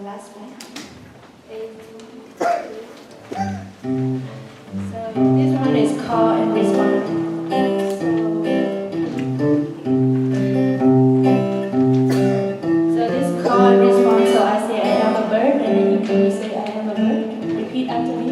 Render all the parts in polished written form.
last one. 8, 2, 3. So this one is call and respond. So this call and respond. So I say I am a bird, and then you can say I am a bird. Repeat after me.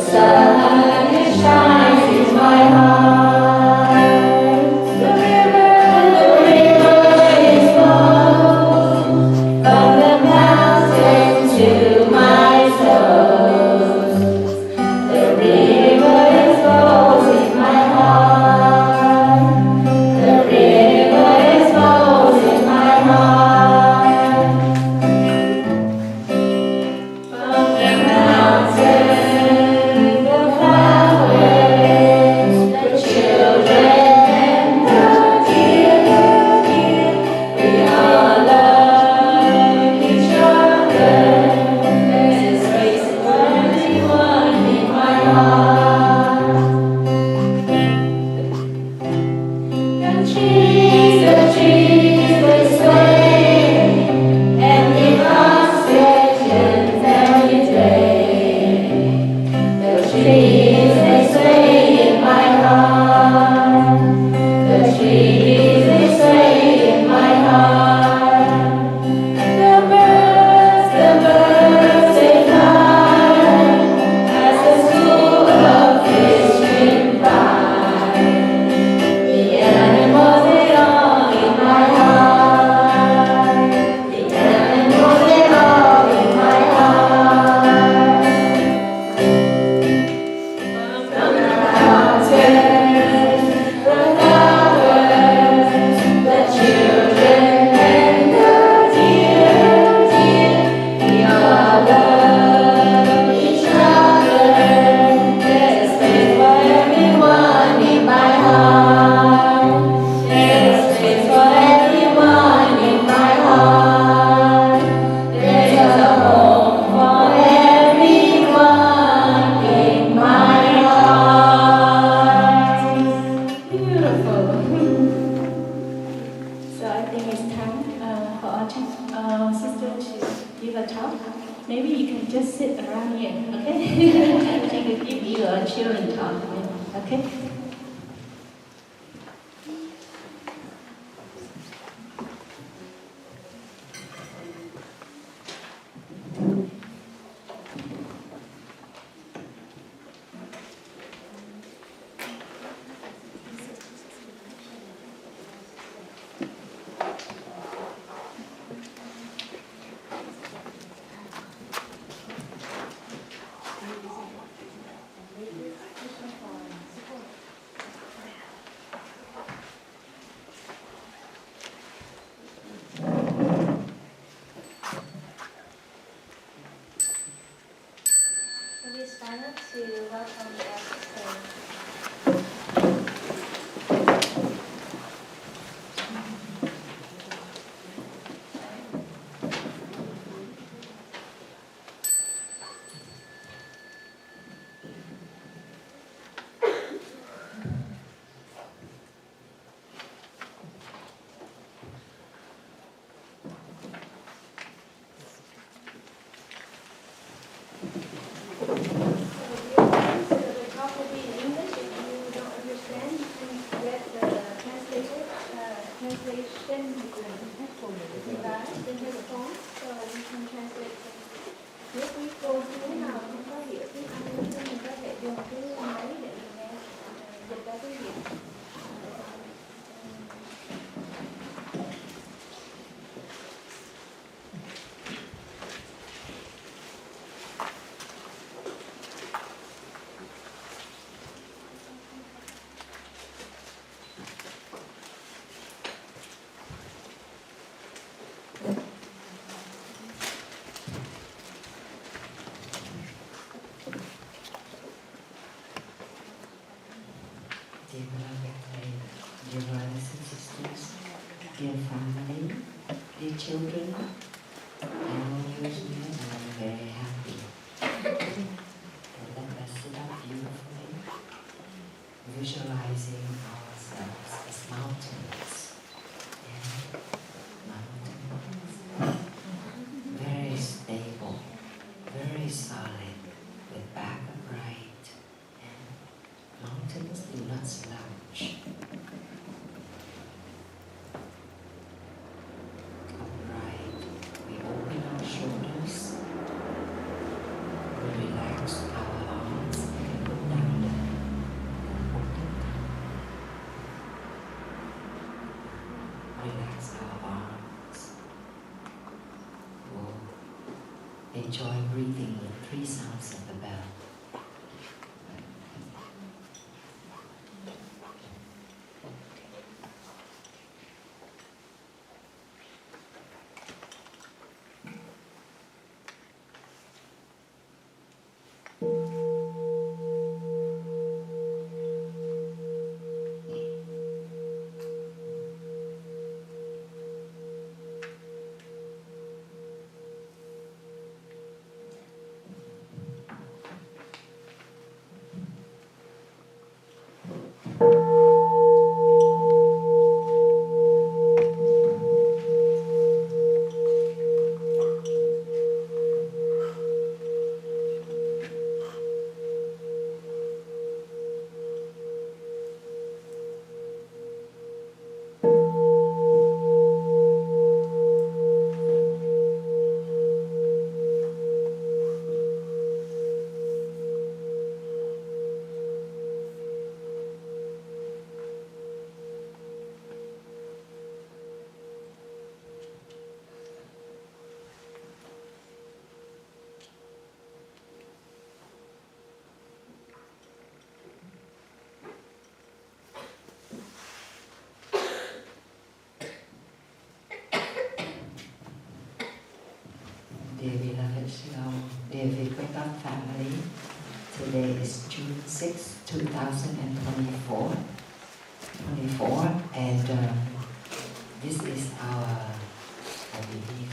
The sun shines in my heart. maybe you can just sit around here, okay? She could give you a chill and talk, okay? Dear beloved, dear brothers and sisters, dear family, dear children, I'm always here and I'm very happy. And let us sit up beautifully, visualizing ourselves as mountains. Yeah. Mountains. Very stable, very solid, with back upright. Mountains do not slouch. Upright, we open our shoulders, we relax our arms and put down the relax our arms. We'll enjoy breathing with 3 sounds of the bell. Dear beloved Shalom, dear Wake Up family, today is June 6, 2024, and this is our, I believe,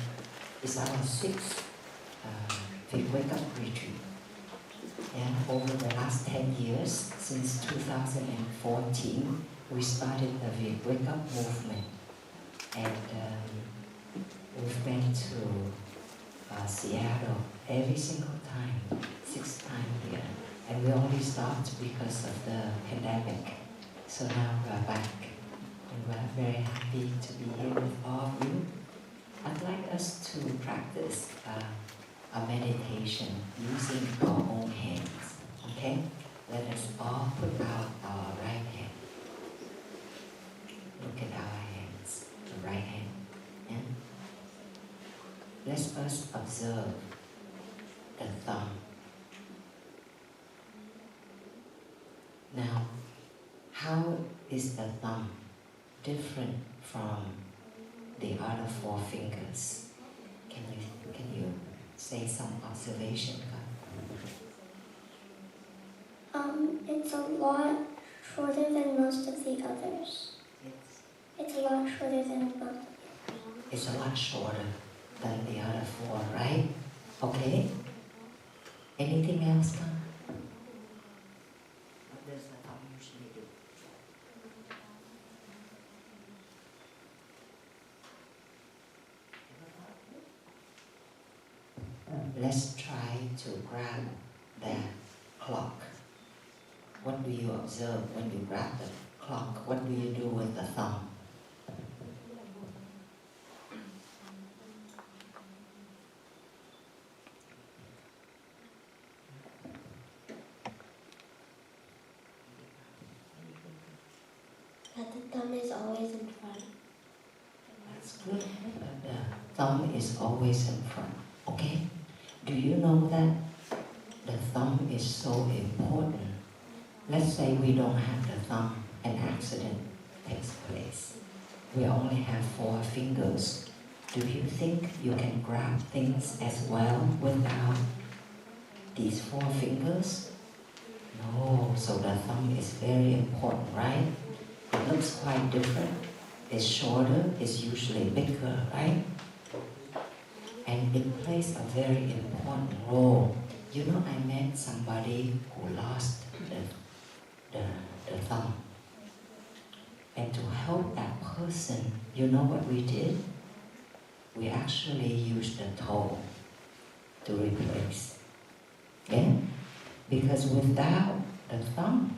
is our 6th Wake Up retreat. And over the last 10 years, since 2014, we started the Wake Up movement, and we've been to Seattle every single time, 6 times here. And we only stopped because of the pandemic. So now we're back. And we're very happy to be here with all of you. I'd like us to practice a meditation using our own hands. Okay? Let us all put out our right hand. Look at our hands, the right hand. And let's first observe the thumb. Now, how is the thumb different from the other 4 fingers? Can you say some observation? It's a lot shorter than most of the others. It's a lot shorter than both. It's a lot shorter than the other 4, right? Okay. Anything else, Kang? What does the thumb usually do? Let's try to grab the clock. What do you observe when you grab the clock? What do you do with the thumb? But the thumb is always in front. That's good. The thumb is always in front. Okay? Do you know that the thumb is so important? Let's say we don't have the thumb, an accident takes place. We only have 4 fingers. Do you think you can grab things as well without these 4 fingers? No, so the thumb is very important, right? It looks quite different. It's shorter, it's usually bigger, right? And it plays a very important role. You know, I met somebody who lost the thumb. And to help that person, you know what we did? We actually used the toe to replace. Yeah? Because without the thumb,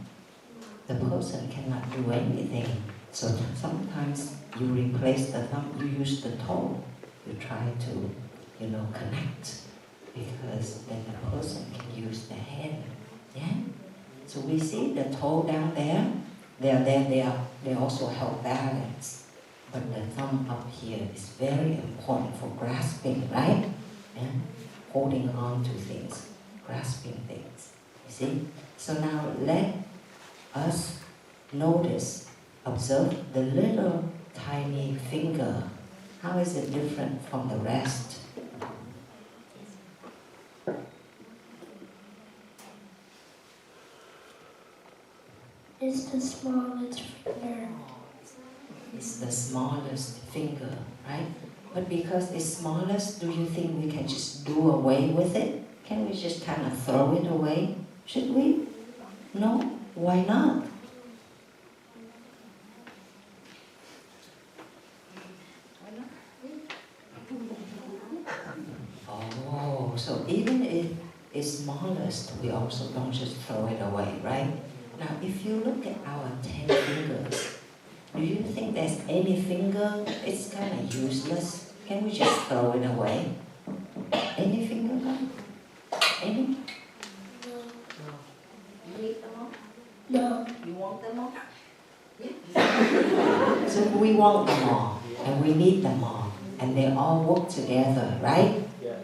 the person cannot do anything. So sometimes you replace the thumb, you use the toe. You try to, connect. Because then the person can use the hand. Yeah? So we see the toe down there. They also help balance. But the thumb up here is very important for grasping, right? Yeah? Holding on to things, grasping things. You see? So now let us notice, observe the little tiny finger. How is it different from the rest? It's the smallest finger. It's the smallest finger, right? But because it's smallest, do you think we can just do away with it? Can we just kind of throw it away? Should we? No? Why not? Oh, so even if it's smallest, we also don't just throw it away, right? Now, if you look at our 10 fingers, do you think there's any finger, it's kind of useless? Can we just throw it away? Any finger? Any? No. You need them all? No. You want them all? Yeah. So we want them all, and we need them all, and they all work together, right? Yeah.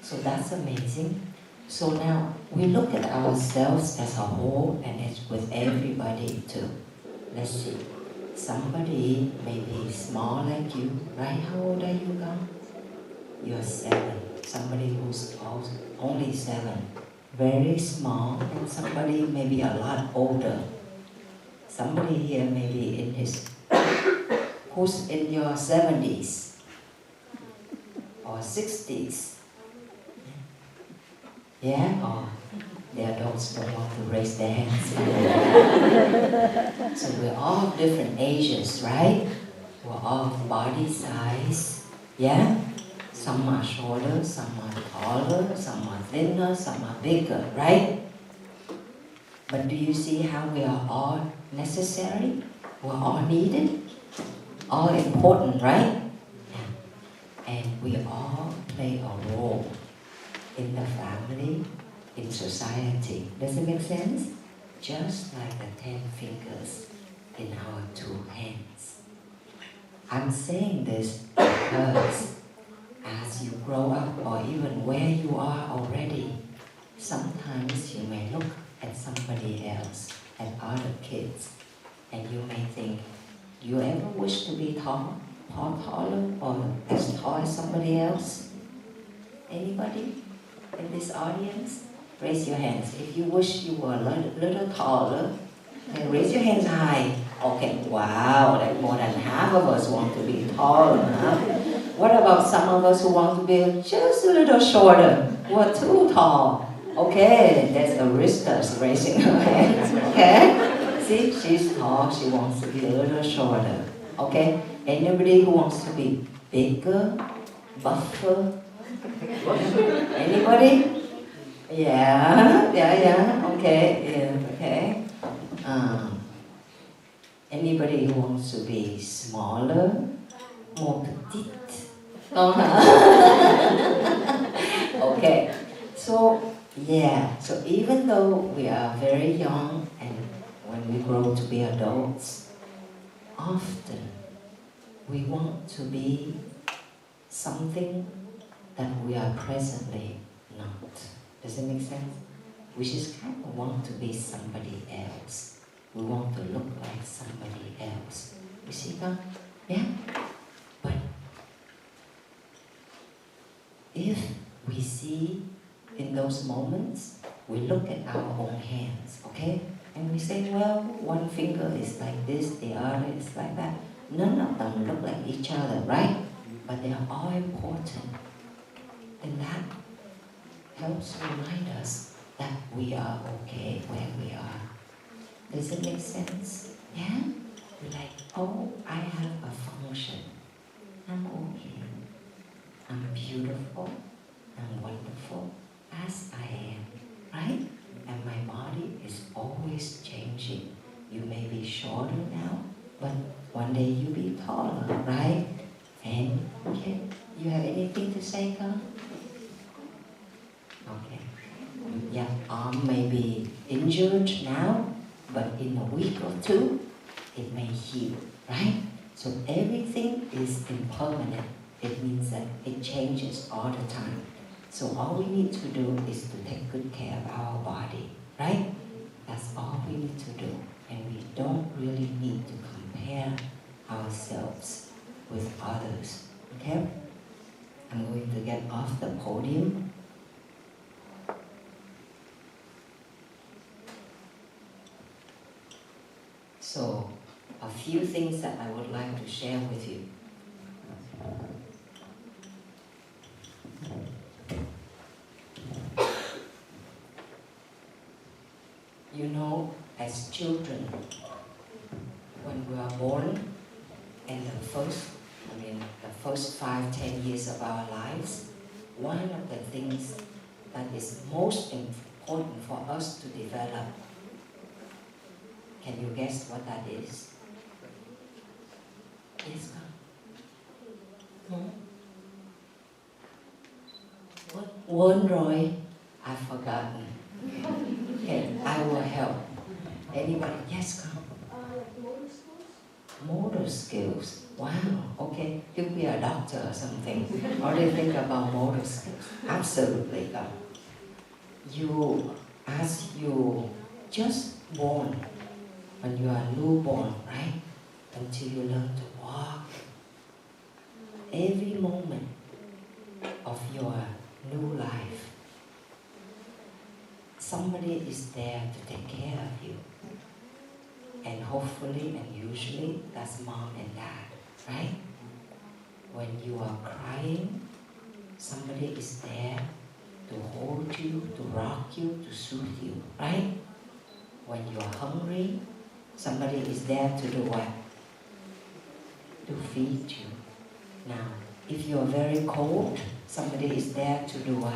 So that's amazing. So now we look at ourselves as a whole, and it's with everybody too. Let's see. Somebody may be small like you, right? How old are you, Gam? You're 7. Somebody who's only 7. Very small, and somebody maybe a lot older. Somebody here maybe in his, who's in your 70s or 60s. Yeah? Or the adults don't want to raise their hands. So we're all of different ages, right? We're all of body size. Yeah? Some are shorter, some are taller, some are thinner, some are bigger, right? But do you see how we are all necessary? We're all needed, all important, right? Yeah. And we all play a role in the family, in society. Does it make sense? Just like the 10 fingers in our 2 hands. I'm saying this because as you grow up, or even where you are already, sometimes you may look at somebody else, at other kids, and you may think, you ever wish to be taller, or as tall as somebody else? Anybody in this audience? Raise your hands. If you wish you were a little taller, then raise your hands high. Okay, wow, that more than half of us want to be taller, huh? What about some of us who want to be just a little shorter? We're too tall. Okay, that's Arista's raising her hand. Okay? See, she's tall, she wants to be a little shorter. Okay? Anybody who wants to be bigger, buffer? Anybody? Yeah, okay. Anybody who wants to be smaller, more petite? Okay, so even though we are very young and when we grow to be adults, often we want to be something that we are presently not. Does it make sense? We just kind of want to be somebody else. We want to look like somebody else. You see that? Yeah? But if we see in those moments, we look at our own hands, okay? And we say, well, one finger is like this, the other is like that. None of them look like each other, right? But they are all important. And that helps remind us that we are okay where we are. Does it make sense? Yeah? We're like, oh, I have a function. I'm okay. I'm beautiful. I'm wonderful as I am, right? And my body is always changing. You may be shorter now, but one day you'll be taller, right? And, okay, you have anything to say, Carl? Okay. Yeah, arm may be injured now, but in a week or 2, it may heal, right? So everything is impermanent. It means that it changes all the time. So all we need to do is to take good care of our body, right? That's all we need to do. And we don't really need to compare ourselves with others, okay? I'm going to get off the podium. So, a few things that I would like to share with you. You know, as children, when we are born, and the first 5-10 years of our lives, one of the things that is most important for us to develop, can you guess what that is? Yes, ma'am? What? Quên rồi. I've forgotten. Okay, I will help. Anybody? Yes, come. Motor skills? Motor skills. Wow, okay. You'll be a doctor or something. What do you think about motor skills? Absolutely, God. As you just born, when you are newborn, right? Until you learn to walk. Every moment of your new life, somebody is there to take care of you. And hopefully and usually that's mom and dad, right? When you are crying, somebody is there to hold you, to rock you, to soothe you, right? When you are hungry, somebody is there to do what? To feed you. Now, If you're very cold, somebody is there to do what?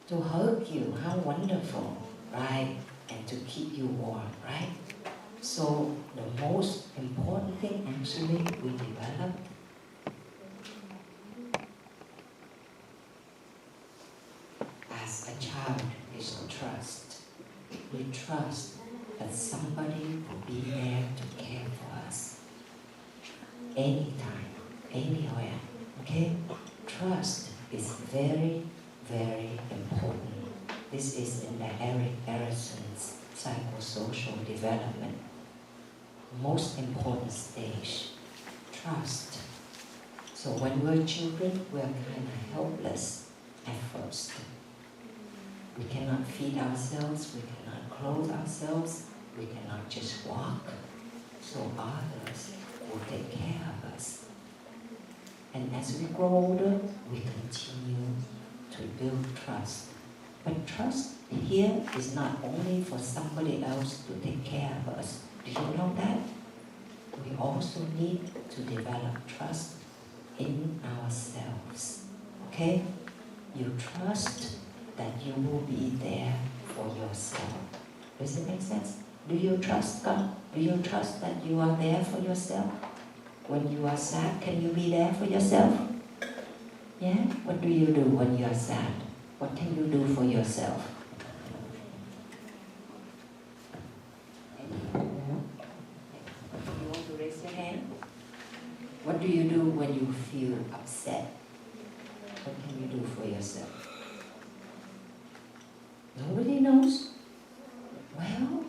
To hug you. How wonderful, right? And to keep you warm, right? So the most important thing actually we develop as a child is trust. We trust that somebody will be there to care for us anytime, anywhere. Okay? Trust is very, very important. This is in the Erik Erikson's psychosocial development. Most important stage, trust. So when we're children, we're kind of helpless at first. We cannot feed ourselves, we cannot clothe ourselves, we cannot just walk. So others will take care of us. And as we grow older, we continue to build trust. But trust here is not only for somebody else to take care of us. Do you know that? We also need to develop trust in ourselves. Okay? You trust that you will be there for yourself. Does it make sense? Do you trust God? Do you trust that you are there for yourself? When you are sad, can you be there for yourself? Yeah? What do you do when you are sad? What can you do for yourself? You want to raise your hand? What do you do when you feel upset? What can you do for yourself? Nobody knows? Well,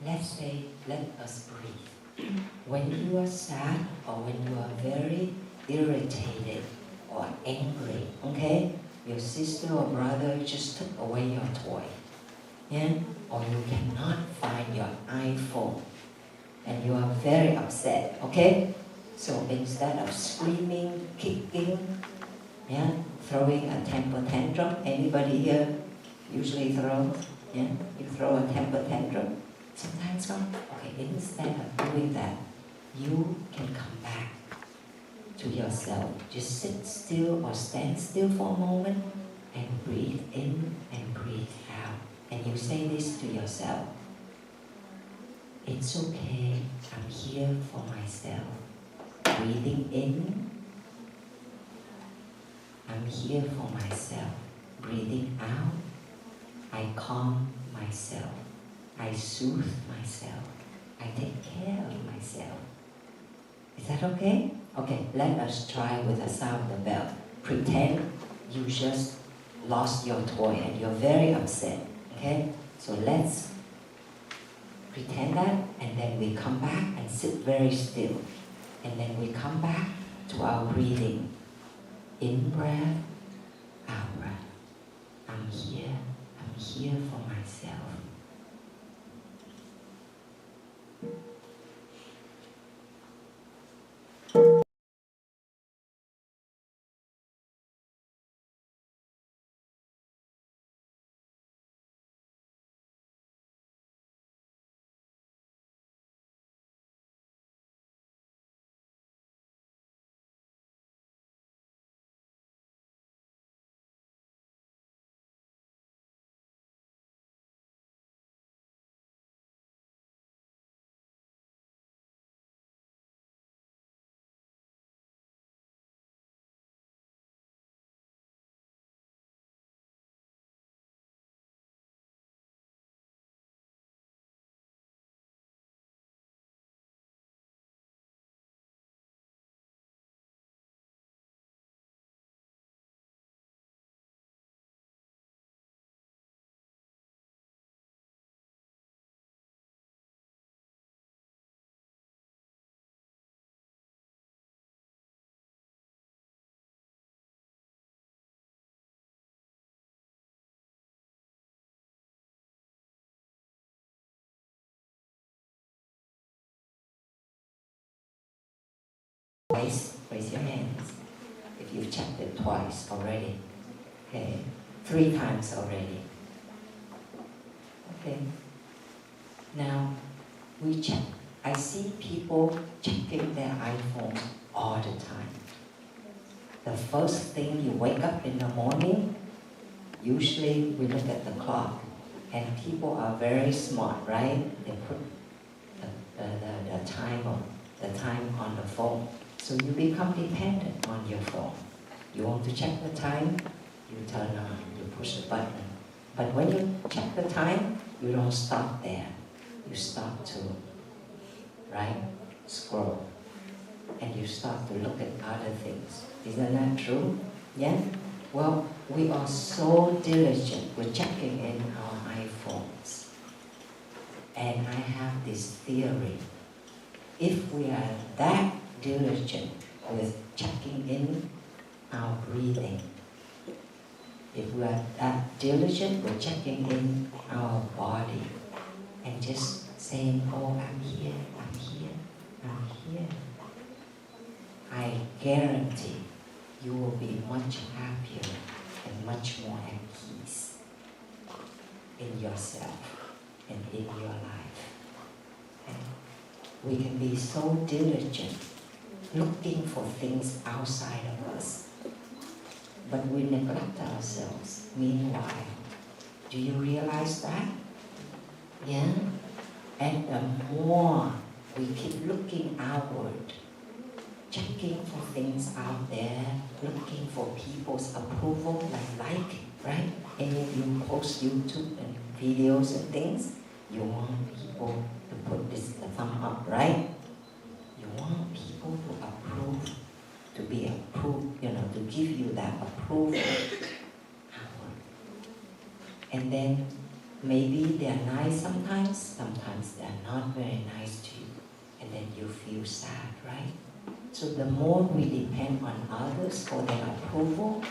let's say, let us breathe. When you are sad or when you are very irritated or angry, okay? Your sister or brother just took away your toy, yeah? Or you cannot find your iPhone and you are very upset, okay? So instead of screaming, kicking, yeah, throwing a temper tantrum, anybody here usually throws, yeah? You throw a temper tantrum. Sometimes come, okay, instead of doing that, you can come back to yourself. Just sit still or stand still for a moment and breathe in and breathe out. And you say this to yourself. It's okay, I'm here for myself. Breathing in, I'm here for myself. Breathing out, I calm myself. I soothe myself. I take care of myself. Is that okay? Okay, let us try with the sound of the bell. Pretend you just lost your toy and you're very upset. Okay? So let's pretend that, and then we come back and sit very still. And then we come back to our breathing. In breath, out breath. I'm here for myself. Twice, raise your hands if you've checked it twice already. Okay, 3 times already. Okay. Now we check I see people checking their iPhone all the time. The first thing you wake up in the morning, usually we look at the clock, and people are very smart, right? They put the time on the phone. So you become dependent on your phone. You want to check the time, you turn on, you push the button. But when you check the time, you don't stop there. You start to, right, scroll. And you start to look at other things. Isn't that true? Yeah? Well, we are so diligent with checking in our iPhones. And I have this theory. If we are that diligent with checking in our breathing, if we are that diligent with checking in our body, and just saying, oh, I'm here, I'm here, I'm here, I guarantee you will be much happier and much more at peace in yourself and in your life. And we can be so diligent looking for things outside of us, but we neglect ourselves. Meanwhile, do you realize that? Yeah? And the more we keep looking outward, checking for things out there, looking for people's approval, like, right? And if you post YouTube and videos and things, you want people to put this thumb up, right? You want people to approve, to be approved, to give you that approval. And then maybe they're nice sometimes they're not very nice to you. And then you feel sad, right? So the more we depend on others for their approval,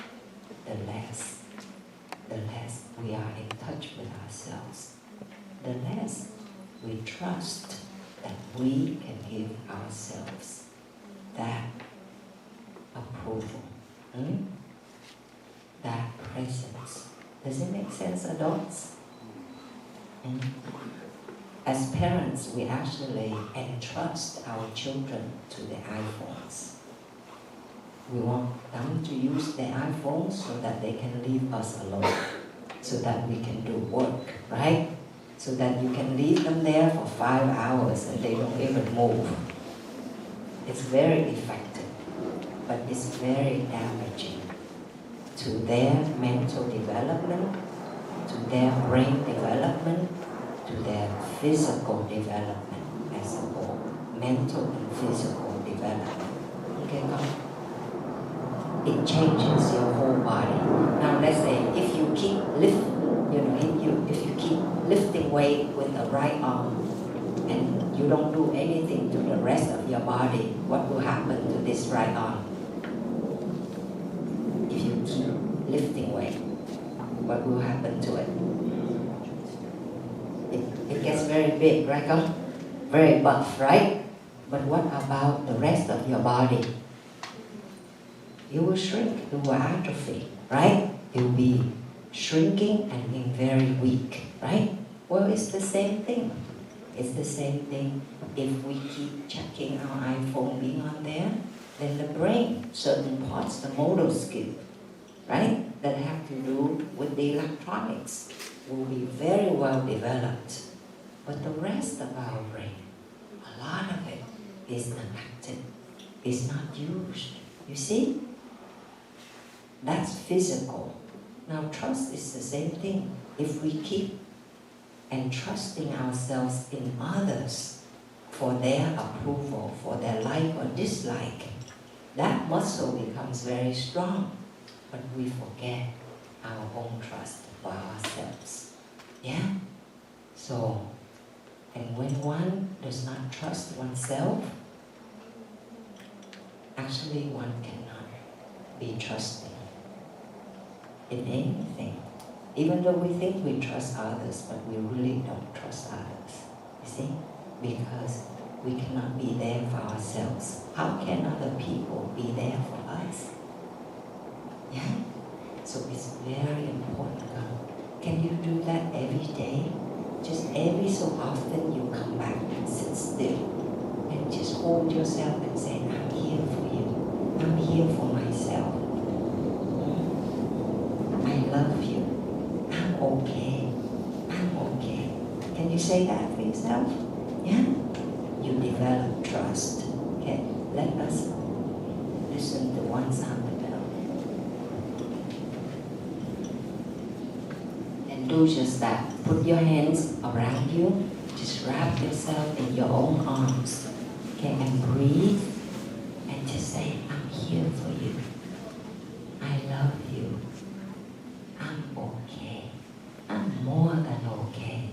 the less we are in touch with ourselves. The less we trust that we can give ourselves that approval, that presence. Does it make sense, adults? As parents, we actually entrust our children to the iPhones. We want them to use their iPhones so that they can leave us alone, so that we can do work, right? So that you can leave them there for 5 hours and they don't even move. It's very effective, but it's very damaging to their mental development, to their brain development, to their physical development as a whole, mental and physical development. Okay, come. It changes your whole body. Now let's say if you keep if you keep lifting weight with the right arm and you don't do anything to the rest of your body, what will happen to this right arm? If you keep lifting weight, what will happen to it? It gets very big, right? Very buff, right? But what about the rest of your body? You will shrink, you will atrophy, right? You will be shrinking and being very weak, right? Well, it's the same thing. It's the same thing. If we keep checking our iPhone being on there, then the brain, certain parts, the motor skill, right, that have to do with the electronics will be very well developed. But the rest of our brain, a lot of it is neglected, is not used. You see? That's physical. Now trust is the same thing. If we keep entrusting ourselves in others for their approval, for their like or dislike, that muscle becomes very strong. But we forget our own trust for ourselves. Yeah? So, and when one does not trust oneself, actually one cannot be trusting in anything. Even though we think we trust others, but we really don't trust others. You see? Because we cannot be there for ourselves. How can other people be there for us? Yeah? So it's very important. Can you do that every day? Just every so often you come back and sit still hold yourself and say, I'm here for you. I'm here for myself. I love you. I'm okay. I'm okay. Can you say that for yourself? Yeah? You develop trust. Okay? Let us listen to one sound the bell. And do just that. Put your hands around you. Just wrap yourself in your own arms. Okay? And breathe. And just say, I'm here for you. I love you. I'm okay. I'm more than okay.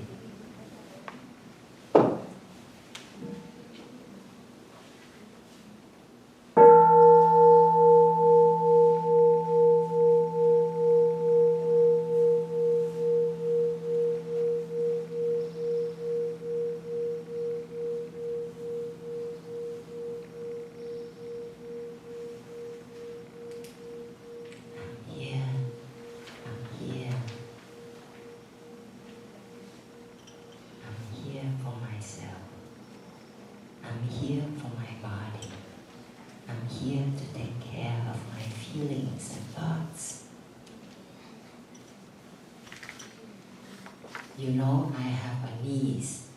You know, I have a niece.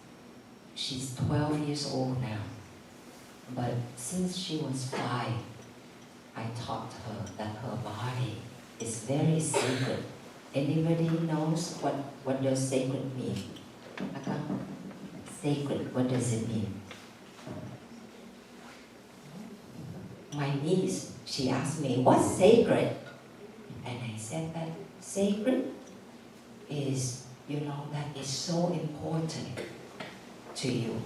She's 12 years old now. But since she was 5, I taught her that her body is very sacred. Anybody knows what does sacred mean? Sacred, what does it mean? My niece, she asked me, what's sacred? And I said that sacred is, you know, that is so important to you.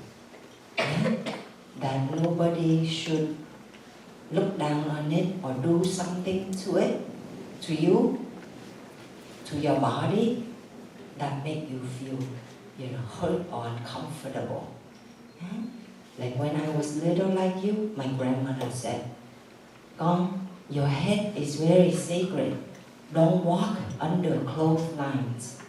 And that nobody should look down on it or do something to it, to you, to your body, that make you feel, you know, hurt or uncomfortable. Yeah? Like when I was little like you, my grandmother said, Gong, your head is very sacred. Don't walk under clotheslines.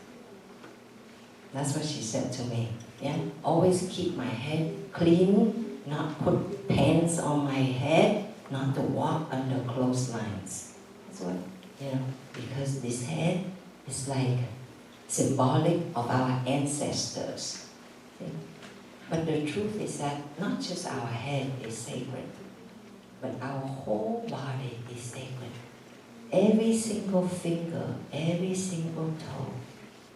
That's what she said to me. Yeah? Always keep my head clean, not put pants on my head, not to walk under clotheslines. That's what, you know, because this head is like symbolic of our ancestors. See? But the truth is that not just our head is sacred, but our whole body is sacred. Every single finger, every single toe,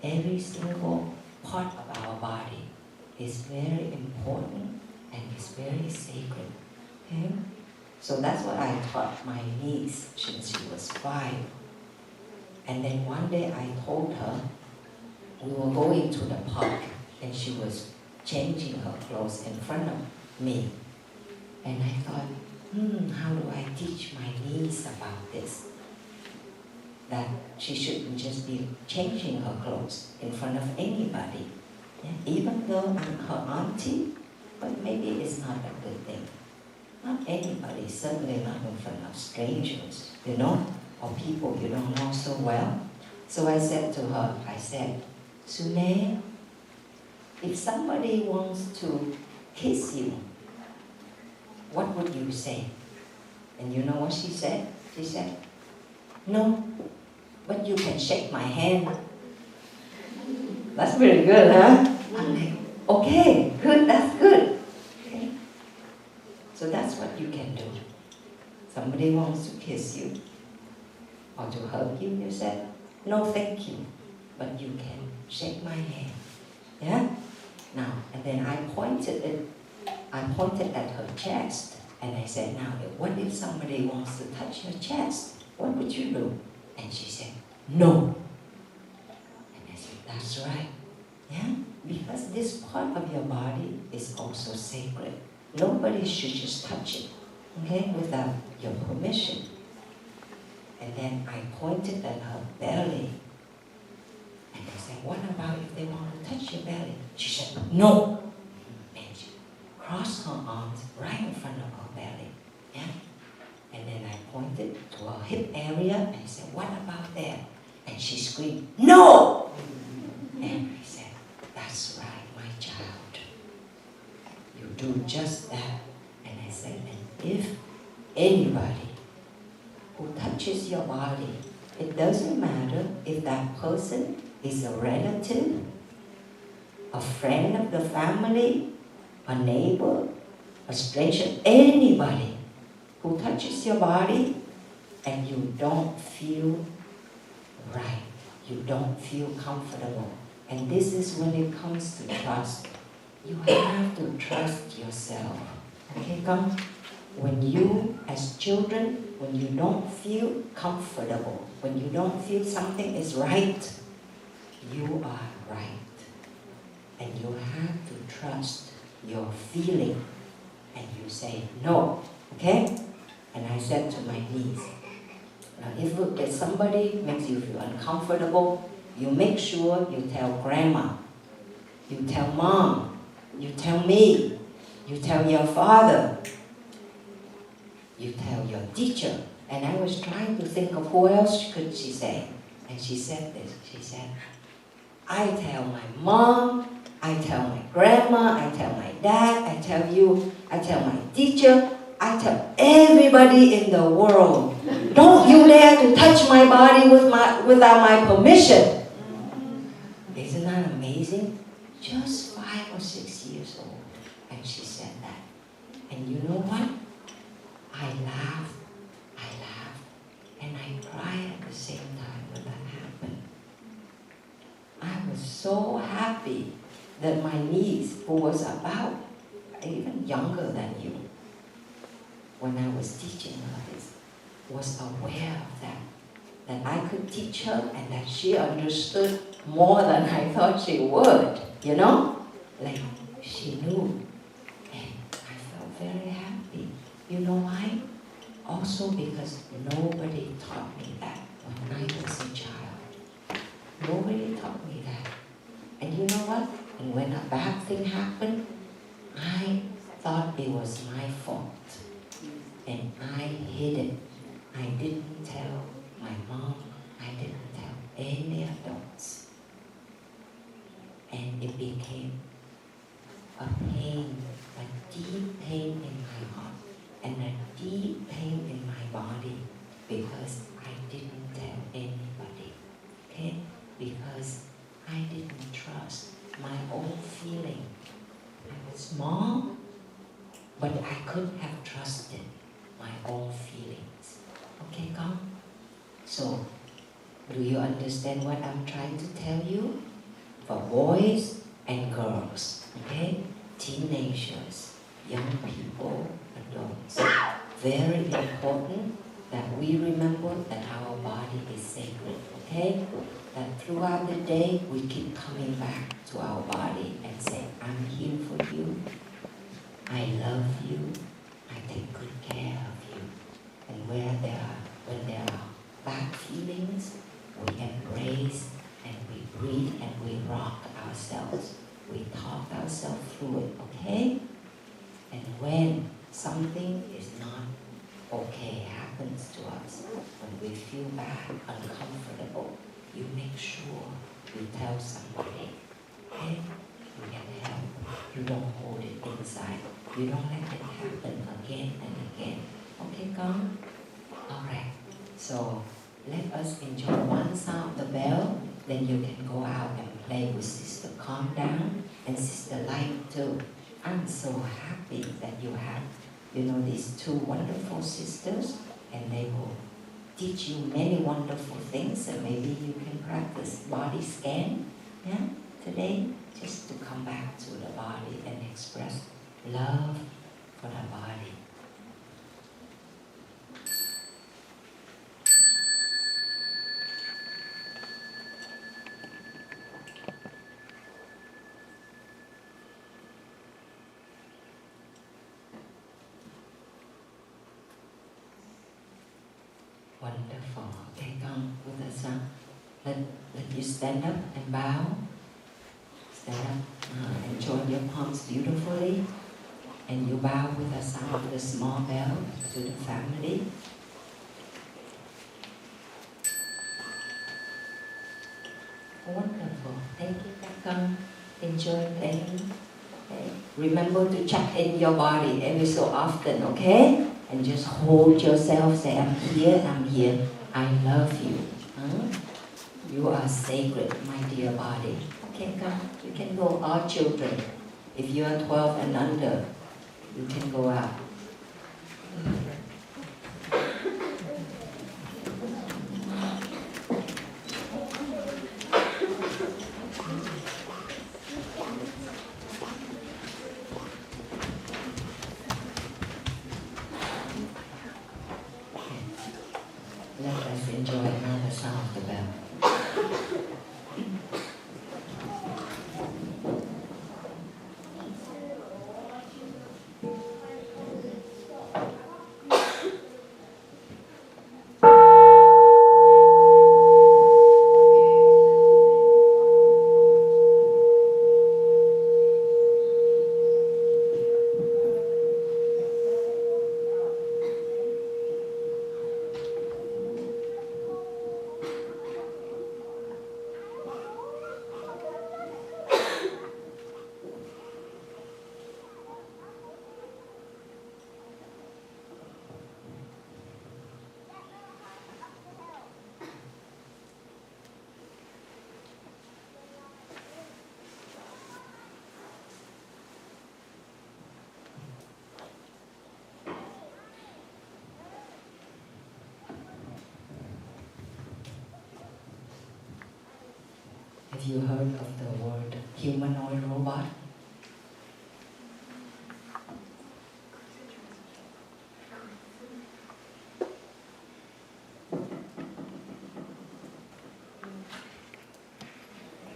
every single part of our body is very important and is very sacred. Okay? So that's what I taught my niece since she was 5. And then one day I told her, we were going to the park and she was changing her clothes in front of me. And I thought, how do I teach my niece about this? That she shouldn't just be changing her clothes in front of anybody. Yeah? Even though I'm her auntie, but maybe it's not a good thing. Not anybody, certainly not in front of strangers, you know, or people you don't know so well. So I said to her, I said, Sune, if somebody wants to kiss you, what would you say? And you know what she said? She said, no, but you can shake my hand. That's very good, huh? I'm like, okay, good, that's good. Okay. So that's what you can do. Somebody wants to kiss you or to hug you, you said, no, thank you, but you can shake my hand. Yeah? Now, and then I pointed at her chest, and I said, now, what if somebody wants to touch your chest? What would you do? And she said, no. And I said, that's right. Yeah? Because this part of your body is also sacred. Nobody should just touch it, okay, without your permission. And then I pointed at her belly. And I said, what about if they want to touch your belly? She said, no. And she crossed her arms right in front of her belly. Yeah? And then I pointed to her hip area and said, what about there? And she screamed, no! And I said, that's right, my child. You do just that. And I said, and if anybody who touches your body, it doesn't matter if that person is a relative, a friend of the family, a neighbor, a stranger, anybody who touches your body and you don't feel right, you don't feel comfortable. And this is when it comes to trust. You have to trust yourself. Okay, come? When you, as children, when you don't feel comfortable, when you don't feel something is right, you are right. And you have to trust your feeling. And you say, no. Okay? And I said to my niece, now if somebody makes you feel uncomfortable, you make sure you tell grandma, you tell mom, you tell me, you tell your father, you tell your teacher. And I was trying to think of who else could she say. And she said this, she said, I tell my mom, I tell my grandma, I tell my dad, I tell you, I tell my teacher, I tell everybody in the world, don't you dare to touch my body without my permission. Isn't that amazing? Just 5 or 6 years old. And she said that. And you know what? I laughed, and I cried at the same time when that happened. I was so happy that my niece, who was about even younger than you, when I was teaching her this, was aware of that I could teach her and that she understood more than I thought she would, you know? Like, she knew. And I felt very happy. You know why? Also because nobody taught me that when I was a child. Nobody taught me that. And you know what? And when a bad thing happened, I thought it was my fault. And I hid it. I didn't tell my mom. I didn't tell any adults. And it became a pain, a deep pain in my heart, and a deep pain in my body because I didn't tell anybody. Okay? Because I didn't trust my own feeling. I was small, but I couldn't have trusted my own feelings. Okay, come? So, do you understand what I'm trying to tell you? For boys and girls, okay? Teenagers, young people, adults. Very important that we remember that our body is sacred, okay? That throughout the day we keep coming back to our body and say, I'm here for you. I love you. I take good care of you. And when there are bad feelings, we embrace and we breathe and we rock ourselves. We talk ourselves through it, okay? And when something is not okay happens to us, when we feel bad, uncomfortable, you make sure you tell somebody, okay? You can help. You don't hold it inside. You don't let it happen again and again. Okay, come? Alright. So let us enjoy one sound of the bell, then you can go out and play with Sister Calm Down and Sister Light too. I'm so happy that you have, these two wonderful sisters, and they will teach you many wonderful things, and maybe you can practice body scan, today, just to come back to the body and express love for the body. Wonderful. Okay, come with us. Let you stand up and bow. Stand up and join your palms beautifully. And you bow with a sound of the small bell to the family. Wonderful. Thank you, Kakam. Enjoy playing. Okay? Remember to check in your body every so often, okay? And just hold yourself, say, I'm here, I love you. Huh? You are sacred, my dear body. Okay, come, you can go, all children. If you are 12 and under, you can go out. Let us enjoy another sound of the bell. Have you heard of the word humanoid robot?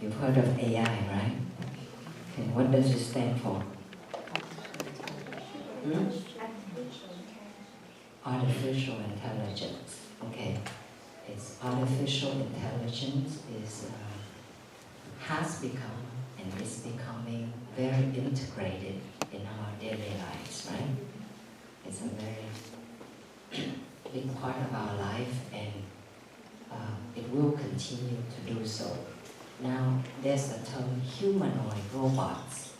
You've heard of AI, right? Okay, what does it stand for? Artificial intelligence. Okay, it's artificial intelligence has become and is becoming very integrated in our daily lives, right? It's a very big part of our life, and it will continue to do so. Now, there's a term humanoid robots.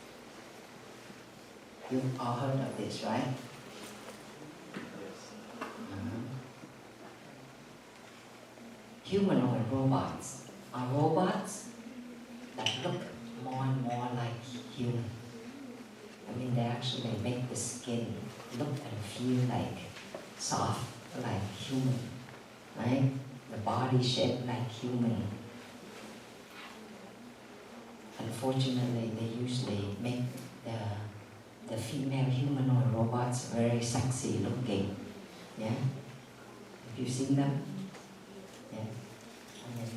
You've all heard of this, right? Humanoid robots are robots that look more and more like human. I mean, they actually make the skin look and feel like soft, like human, right? The body shape like human. Unfortunately, they usually make the female humanoid robots very sexy looking. Yeah? Have you seen them? Yeah. I mean,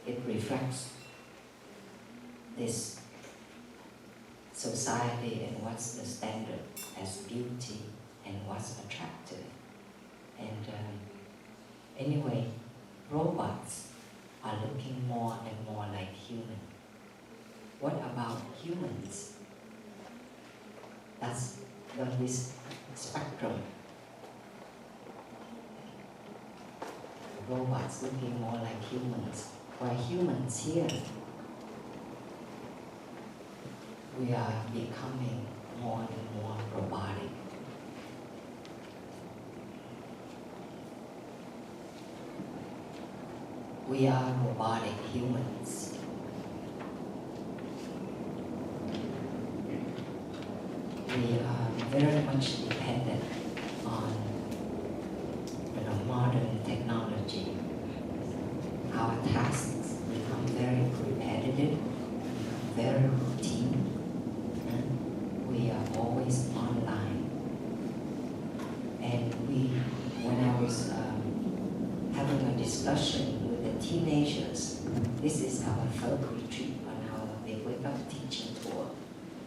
it reflects this society and what's the standard as beauty and what's attractive. And anyway, robots are looking more and more like human. What about humans? That's on this spectrum. Robots looking more like humans. While humans here, we are becoming more and more robotic. We are robotic humans. We are very much dependent on modern technology. Our tasks become very repetitive, become very routine, and we are always online. And when I was having a discussion with the teenagers, this is our third retreat on our Big Wake Up teaching tour.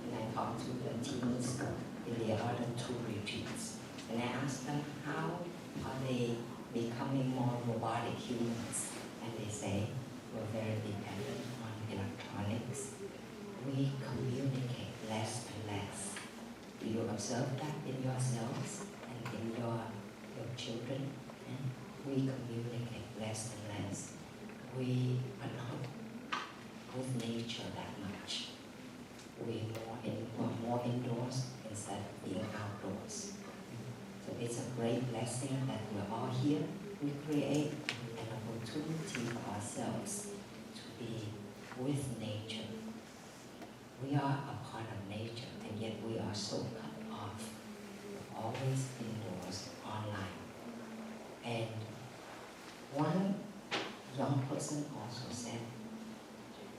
And I talked to the teens in the other two retreats. And I asked them, how are they becoming more robotic humans? And they say, we're very dependent on electronics. We communicate less and less. Do you observe that in yourselves and in your children? And we communicate less and less. We are not with nature that much. We instead of being outdoors. So it's a great blessing that we're all here. We create an opportunity for ourselves to be with nature. We are a part of nature, and yet we are so cut off, always indoors, online. And one young person also said,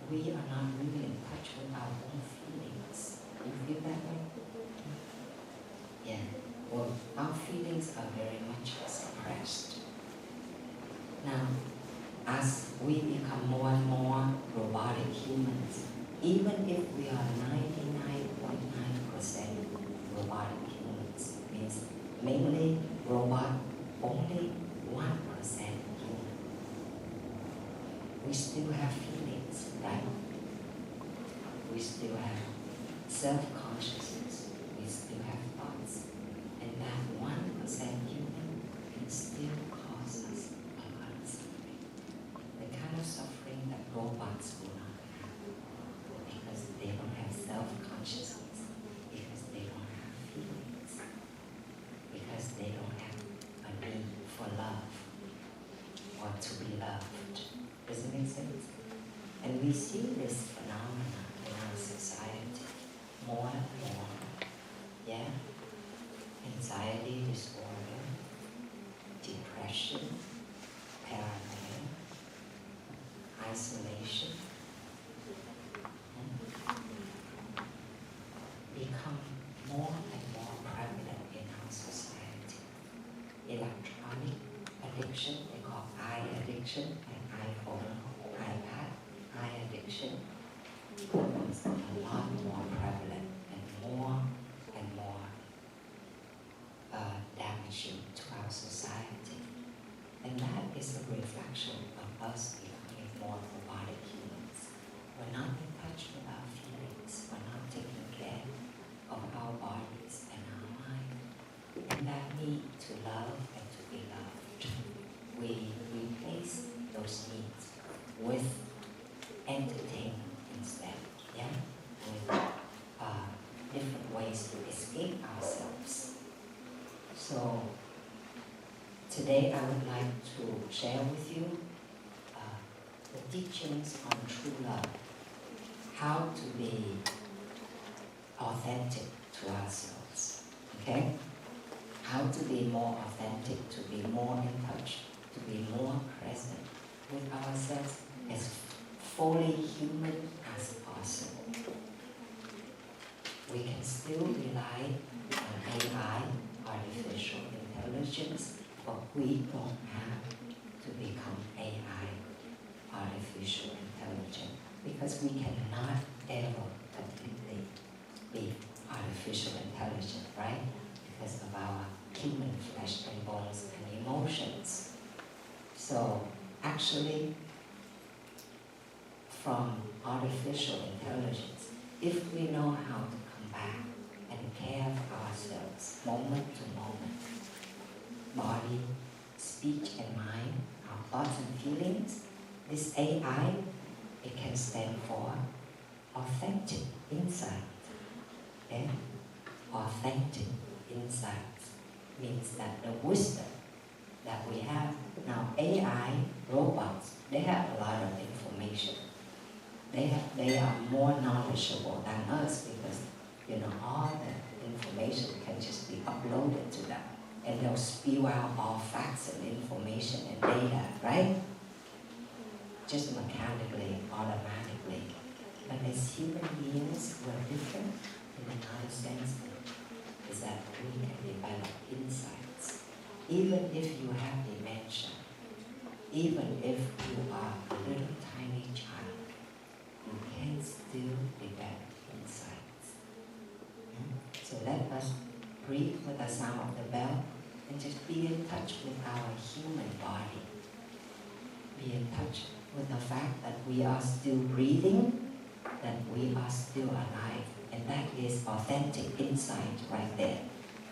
we are not really in touch with our own feelings. Do you feel that way? Yeah. Well, our feelings are very much suppressed. Now, as we become more and more robotic humans, even if we are 99.9% robotic humans, means mainly robot, only 1% human, we still have feelings, right? We still have self-consciousness, we still have thoughts, and that 1% human can still cause us a lot of suffering. The kind of suffering that robots will not have, because they don't have self-consciousness, because they don't have feelings, because they don't have a need for love or to be loved. Does it make sense? And we see this phenomenon in our society more and more. Yeah? Anxiety disorder, depression, paranoia, isolation, become more and more prevalent in our society. Electronic addiction, they call eye addiction, and iPhone, iPad, eye addiction becomes a lot more prevalent and more damaging to our society. And that is a reflection of us becoming more robotic humans. We're not in touch with our feelings. We're not taking care of our bodies and our mind. And that need to love and to be loved, we replace those needs with entertainment instead, yeah? With different ways to escape ourselves. So today I would like to share with you the teachings on true love, how to be authentic to ourselves, okay? How to be more authentic, to be more in touch, to be more present with ourselves as fully human as possible. We can still rely on AI, artificial intelligence, but we don't have to become AI, artificial intelligence, because we cannot ever completely be artificial intelligence, right? Because of our human flesh and bones and emotions. So actually, from artificial intelligence, if we know how to come back and care for ourselves moment to moment, body, speech and mind, our thoughts and feelings, this AI, it can stand for authentic insight. Okay? Authentic insight means that the wisdom that we have now, AI, robots, they have a lot of information. They are more knowledgeable than us because, all the information can just be uploaded to them. And they'll spew out all facts and information and data, right? Just mechanically, automatically. But as human beings, we're different in another sense, is that we can develop insights. Even if you have dementia, even if you are a little tiny child, you can still develop insights. So let us breathe with the sound of the bell and just be in touch with our human body. Be in touch with the fact that we are still breathing, that we are still alive. And that is authentic insight right there.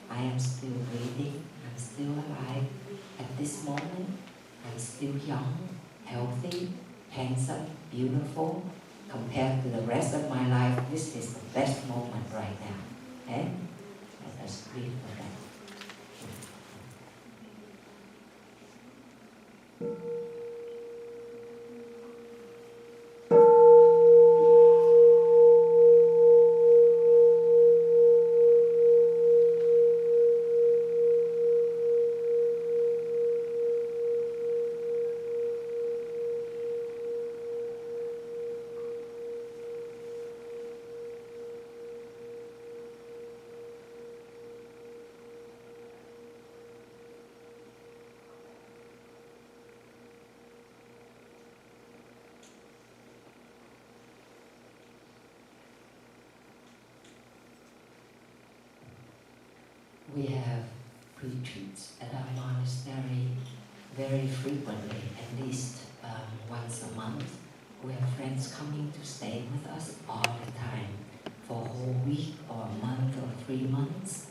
I am still breathing, I'm still alive. At this moment, I'm still young, healthy, handsome, beautiful. Compared to the rest of my life, this is the best moment right now. Okay? breathe for that. We have retreats at our monastery very frequently, at least once a month. We have friends coming to stay with us all the time for a whole week or a month or 3 months.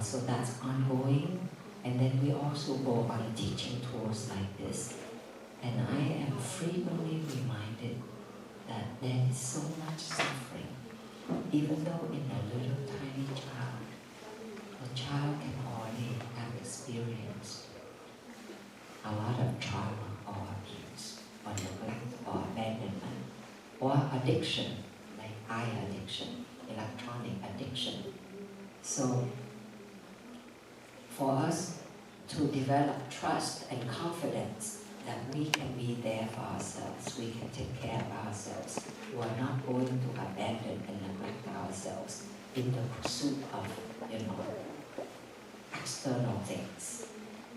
So that's ongoing. And then we also go on teaching tours like this. And I am frequently reminded that there is so much suffering, even though in a little tiny child, a child can already have experienced a lot of trauma or abuse or neglect or abandonment or addiction, like eye addiction, electronic addiction. So for us to develop trust and confidence that we can be there for ourselves, we can take care of ourselves, we are not going to abandon and neglect ourselves in the pursuit of, external things,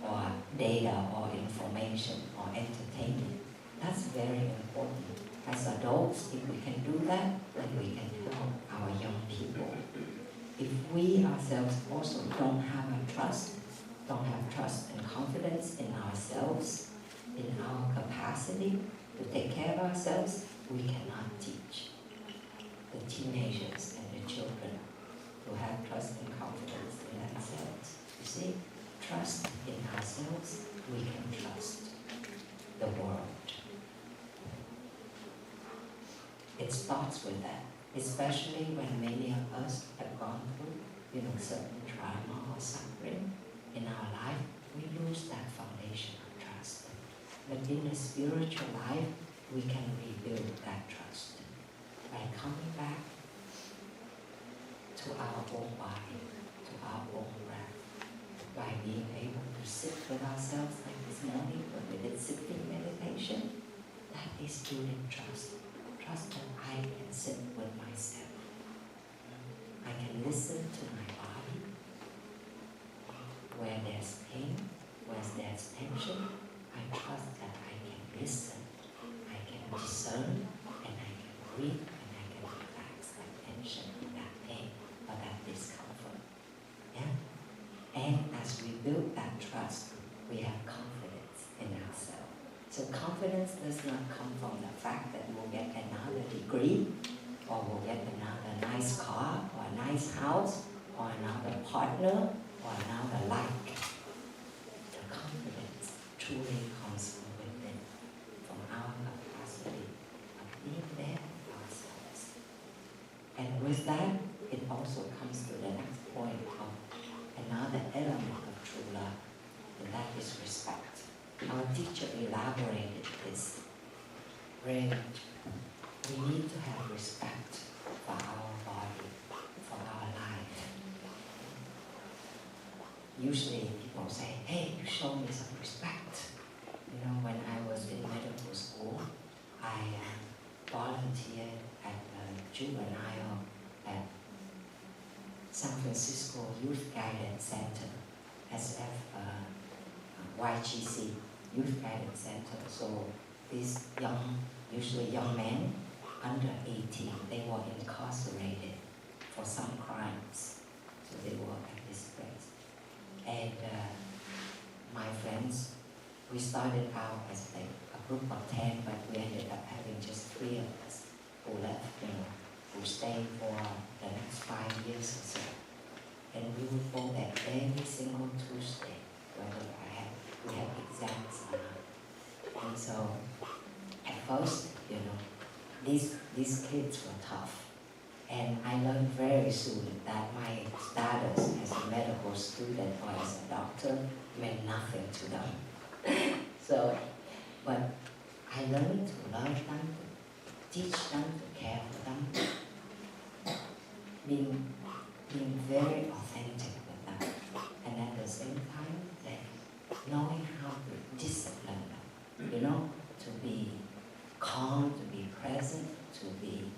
or data, or information, or entertainment. That's very important. As adults, if we can do that, then we can help our young people. If we ourselves also don't have trust and confidence in ourselves, in our capacity to take care of ourselves, we cannot teach the teenagers and the children to have trust and confidence in themselves. You see, trust in ourselves, we can trust the world. It starts with that, especially when many of us have gone through, certain trauma or suffering in our life, we lose that foundation of trust. But in the spiritual life, we can rebuild that trust by coming back to our own body, to our own breath, by being able to sit with ourselves like this morning when we did sitting meditation. That is building trust. Trust that I can sit with myself. I can listen to my body. Where there's pain, where there's tension, I trust that I can listen, I can discern, and I can breathe, and I can relax that tension, that pain, or that discomfort. Yeah? And as we build that trust, we have confidence in ourselves. So confidence does not come from the fact that we'll get another degree, or we'll get another nice car, or a nice house, or another partner, or another like. The confidence truly comes from within, from our capacity of being there for ourselves. And with that, it also comes to the next point of another element of true love, and that is respect. Our teacher elaborated this very much. We need to have respect for our body, for our life. Usually people say, hey, you show me some respect. When I was in medical school, I volunteered at the juvenile at San Francisco Youth Guidance Center, YGC, Youth Guidance Center. So these usually young men, under 18, they were incarcerated for some crimes. So they were at this place. And my friends, we started out as like a group of 10, but we ended up having just 3 of us who left, who stayed for the next 5 years or so. And we would go there every single Tuesday, whether we had exams or not. And so at first, these kids were tough. And I learned very soon that my status as a medical medical student or as a doctor meant nothing to them. So, but I learned to love them, to teach them, to care for them, being very authentic with them, and at the same time, knowing how to discipline them, to be calm, to be present, to be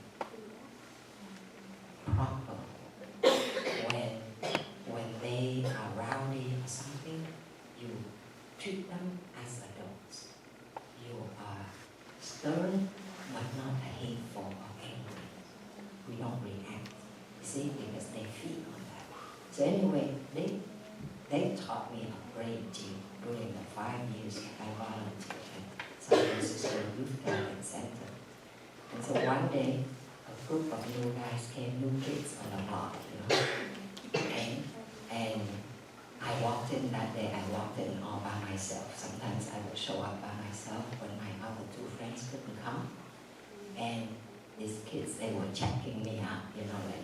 proper. When they are rowdy or something, you treat them as adults. You are stern, but not hateful or angry. We don't react, you see, because they feed on that. So anyway, they taught me a great deal during the 5 years that I volunteered at San Francisco Youth Guidance Center. And so one day, a group of new guys came, new kids on the block, and I walked in that day, I walked in all by myself. Sometimes I would show up by myself when my other 2 friends couldn't come. And these kids, they were checking me out, like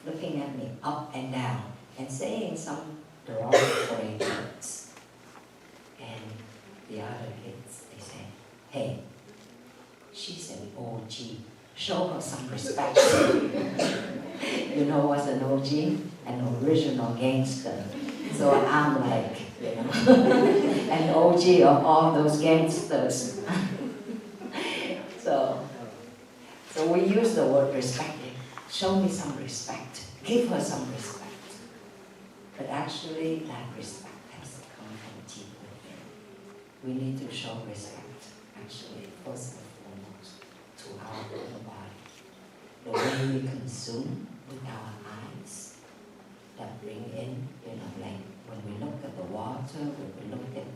looking at me up and down and saying some derogatory words. And the other kids, they said, "Hey, she's an OG. Show her some respect." You know what's an OG? An original gangster. So I'm like, an OG of all those gangsters. So we use the word respect. Show me some respect. Give her some respect. But actually, that respect has to come from deep within. We need to show respect, actually, first and foremost, to our own body. The way we consume with our eyes, that bring in, like when we look at the water, when we look at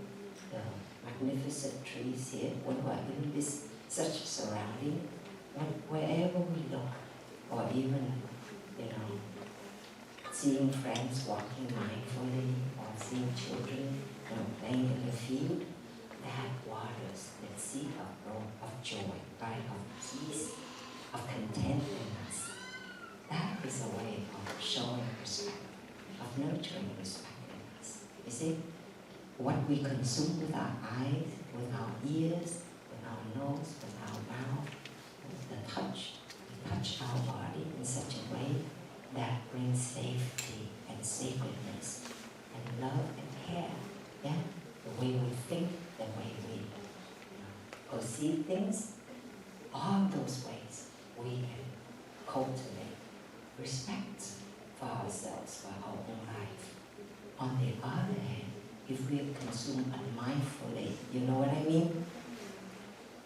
the magnificent trees here, when we're in this such surrounding, wherever we look, or even, seeing friends walking mindfully, or seeing children, playing in the field, that waters the seed of growth, of joy, right, of peace, of contentedness. That is a way of showing respect, of nurturing respect in us. You see, what we consume with our eyes, with our ears, with our nose, with our mouth, with the touch, we touch our body in such a way that brings safety and sacredness and love and care. Yeah? The way we think, the way we perceive things, all those ways we can cultivate respect for ourselves, for our own life. On the other hand, if we consume unmindfully, you know what I mean?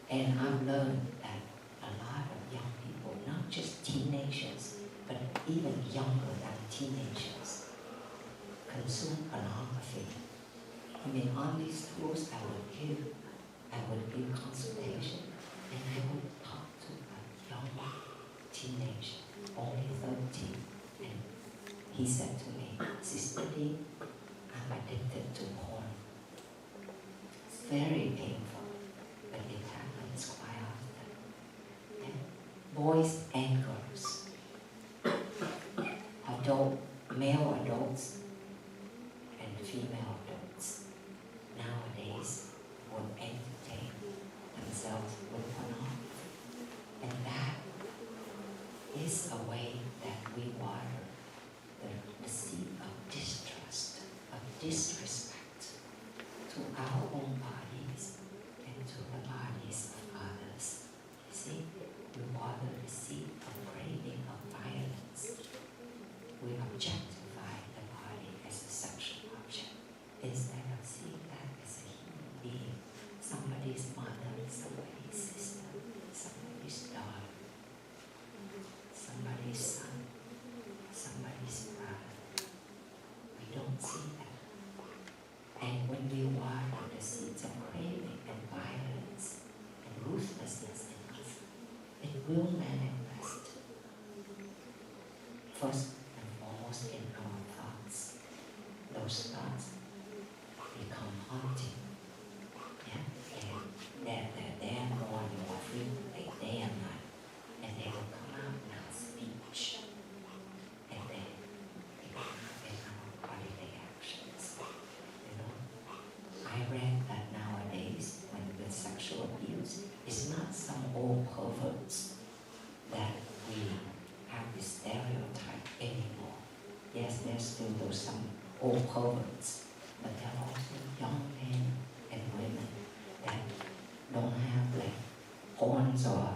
And I've learned that a lot of young people, not just teenagers, but even younger than teenagers, consume pornography. On these tours I would give consultation, and I would talk to a young teenager, only 13, and he said to me, "Sister D, I'm addicted to porn." It's very painful, but it happens quite often. And boys and girls, male adults and female adults nowadays would entertain themselves with pornography. And that is a way that we water the seed of distrust, of disrespect to our own bodies and to the bodies of others. You see, we water the seed of craving, of violence. We objectify the body as a sexual object instead of seeing that as a human being, somebody's mother, somebody's sister, somebody's daughter, somebody's son, somebody's brother. We don't see that. And when we water the seeds of craving and violence and ruthlessness in us, it will manifest first and foremost in our thoughts. Those thoughts become haunting. Yeah? And they're there more and more frequently, day and night. And they will come out in our speech. And they come out in our body there's still those some old perverts, but there are also young men and women that don't have like horns or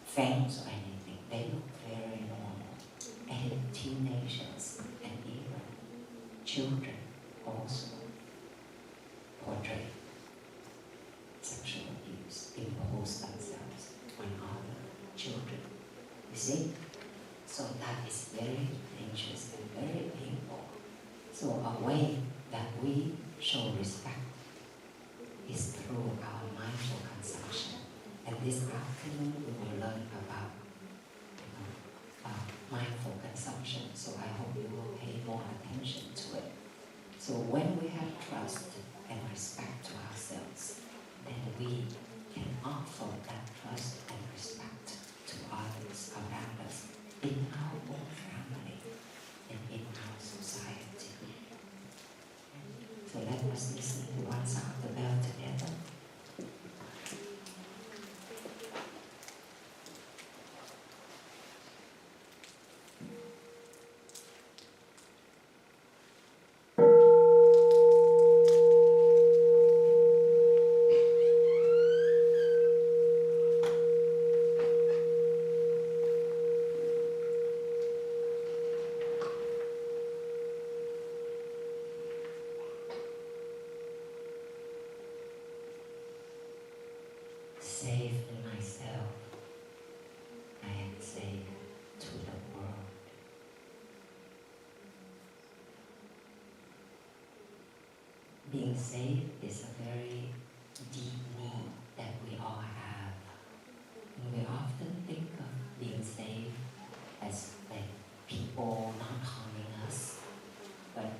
fangs or anything. They look very normal. And teenagers and even children also portray sexual abuse, impose themselves on other children. You see? So that is very dangerous and very painful. So a way that we show respect is through our mindful consumption. And this afternoon we will learn about mindful consumption. So I hope you will pay more attention to it. So when we have trust and respect to ourselves, then we can offer that trust and respect to others around us in our own family and in our society. So let us listen to one sound of the bell together. Safe in myself, I am safe to the world. Being safe is a very deep need that we all have. And we often think of being safe as like people not harming us, but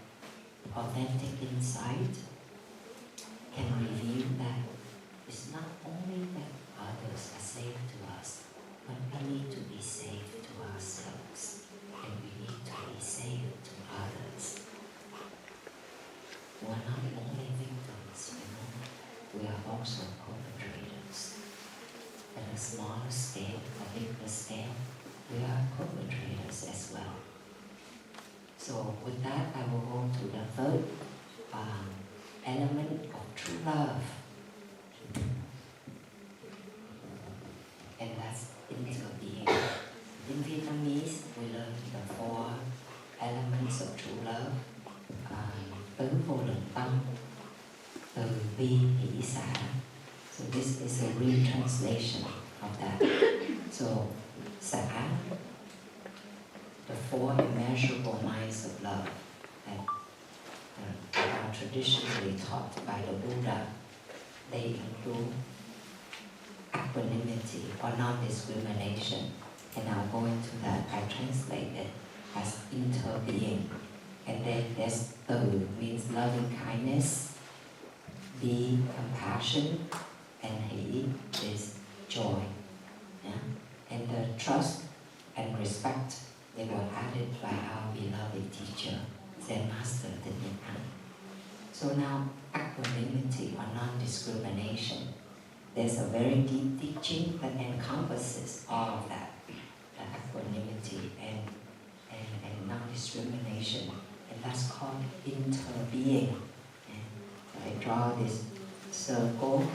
authentic insight can reveal that it's not only that others are safe to us, but we need to be safe to ourselves, and we need to be safe to others. We are not only victims, we are also perpetrators. At a smaller scale, a bigger scale, we are perpetrators as well. So with that, I will go to the third element of true love. And that's interbeing. In Vietnamese, we learn the 4 elements of true love. Tứ vô lượng tâm, từ bi hỷ xả. So this is a real translation of that. So xả, the 4 immeasurable minds of love that are traditionally taught by the Buddha. They include equanimity or non-discrimination, and I'll go into that. I translate it as interbeing. And then there's từ, means loving kindness, be compassion, and hỷ is joy. Yeah? And the trust and respect, they were added by our beloved teacher, Zen Master Nghiem. So now, equanimity or non-discrimination. There's a very deep teaching that encompasses all of that, the equanimity and non-discrimination, and that's called interbeing. And so I draw this circle.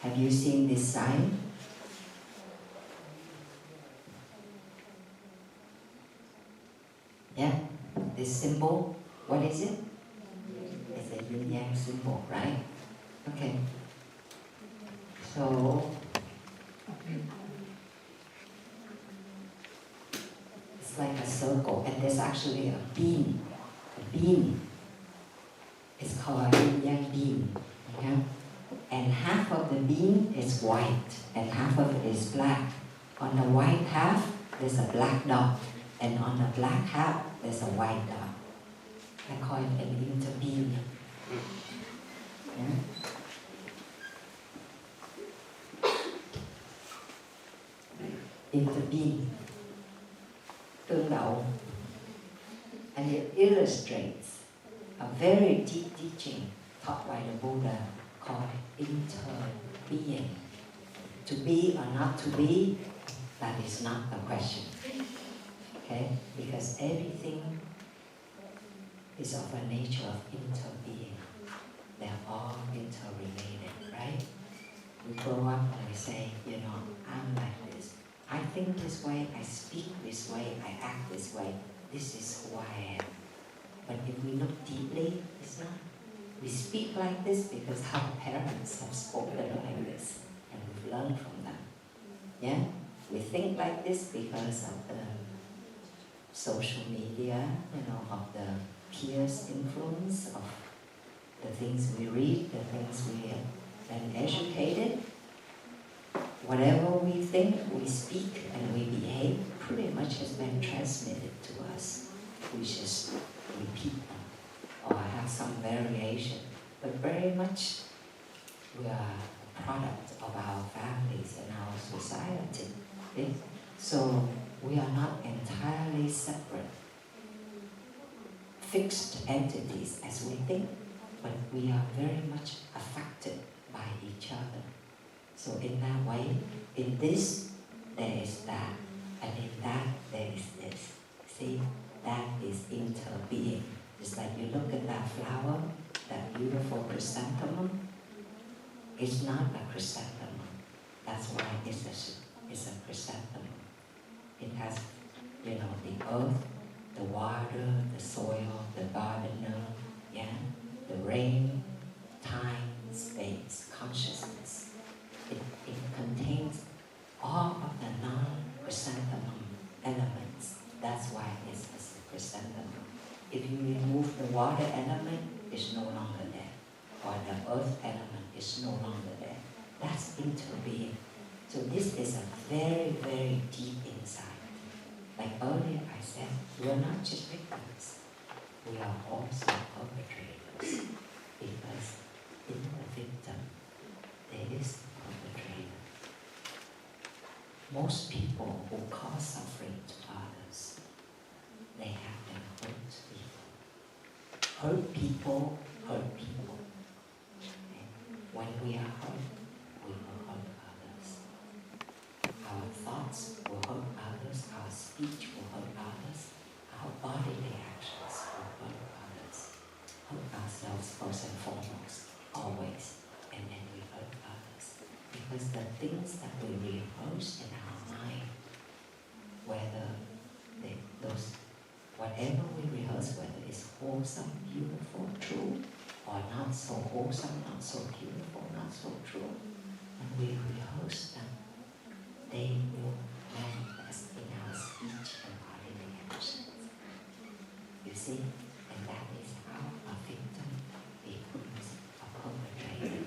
Have you seen this sign? Yeah, this symbol, what is it? It's a yin-yang symbol, right? Okay. So, it's like a circle, and there's actually a beam. A beam is called a yin-yang beam. Okay? And half of the beam is white, and half of it is black. On the white half, there's a black dot, and on the black half, there's a white dot. I call it an interbeing. Yeah? Interbeing, tương đậu. And it illustrates a very deep teaching taught by the Buddha called interbeing. To be or not to be, That is not the question. Okay? Because everything is of a nature of interbeing. They're all interrelated, right? We grow up and we say, I'm like this. I think this way, I speak this way, I act this way. This is who I am. But if we look deeply, it's not. We speak like this because our parents have spoken like this and we've learned from them. Yeah? We think like this because of the social media, of the peers' influence, of the things we read, the things we have been educated. Whatever we think, we speak, and we behave pretty much has been transmitted to us. We just repeat them or have some variation. But very much we are a product of our families and our society. Okay? So we are not entirely separate, fixed entities as we think, but we are very much affected by each other. So in that way, in this there is that, and in that there is this. See, that is interbeing. It's like you look at that flower, that beautiful chrysanthemum. It's not a chrysanthemum. That's why it's a chrysanthemum. It has, the earth, the water, the soil, the gardener, the rain, time, space, consciousness. It contains all of the non-chrysanthemum elements. That's why it's a chrysanthemum. If you remove the water element, it's no longer there. Or the earth element is no longer there. That's interbeing. So this is a very, very deep insight. Like earlier I said, we are not just victims. We are also perpetrators. Because in the victim, there is the perpetrator. Most people who cause suffering to others, they have been hurt people. Hurt people hurt people. And when we are hurt, we will hurt others. Our thoughts will hurt others, our speech will hurt others, our body reactions will hurt others. Hurt ourselves first and foremost, always, and then we hurt others. Because the things that we rehearse in our mind, whatever we rehearse, whether it's wholesome, beautiful, true, or not so wholesome, not so beautiful, not so true, when we rehearse them, they will manifest in our speech and body reactions. You see? And that is how a victim becomes a perpetrator.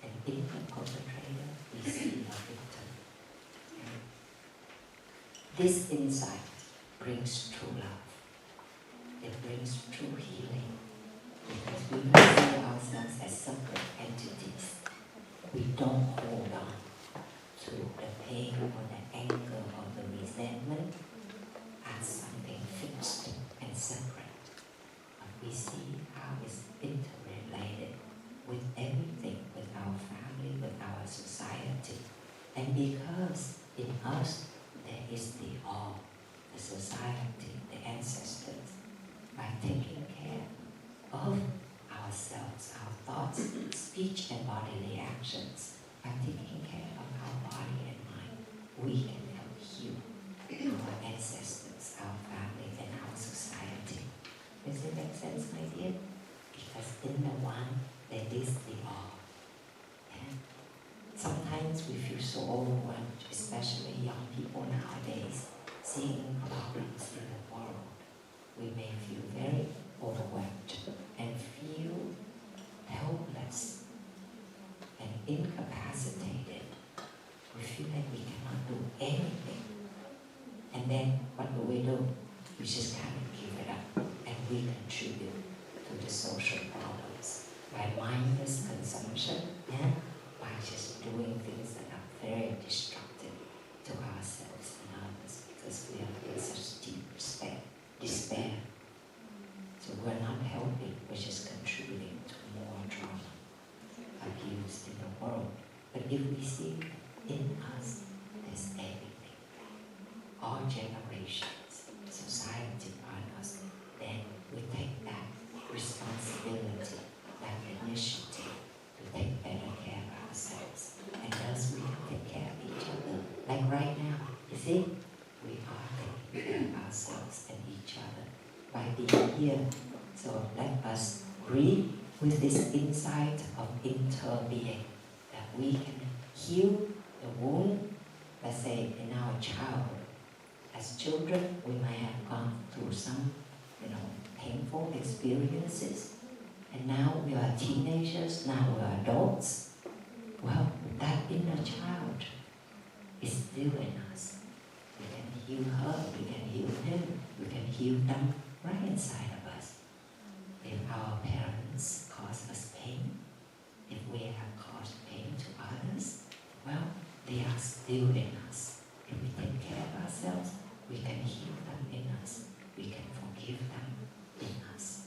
And in the perpetrator, we see a victim. Okay? This insight brings true love. It brings true healing. Because we don't see ourselves as separate entities. We don't hold on to the pain or the anger or the resentment as something fixed and separate. But we see how it's interrelated with everything, with our family, with our society. And because in us there is the all, the society, the ancestors, by taking care of ourselves, our thoughts, speech and bodily actions, by taking care of our body and mind, we can help heal our ancestors, our family, and our society. Does it make sense, my dear? Because in the one, there is the all. And sometimes we feel so overwhelmed, especially young people nowadays, seeing problems in the world. We may feel very overwhelmed and feel helpless and incapacitated. We feel like we cannot do anything. And then what do? We just kind of give it up and we contribute to the social problems by mindless consumption and by just doing things that are very destructive to ourselves and others because we are in such deep despair. So we're not helping, we're just contributing to more trauma, abuse in the world. But if we see in us, there's everything. all generations, society on us, then we take that responsibility, that initiative to take better care of ourselves. And thus we can take care of each other. Like right now, you see, we are taking care of ourselves and each other by being here. So let us breathe with this insight of interbeing, that we can heal the wound, let's say in our childhood. As children, we might have gone through some, painful experiences, and now we are teenagers, now we are adults. Well, that inner child is still in us. We can heal her, we can heal him, we can heal them right inside of us. If our parents cause us pain, if we have caused pain to others, well, they are still in us. If we take care of ourselves, we can heal them in us. We can forgive them in us.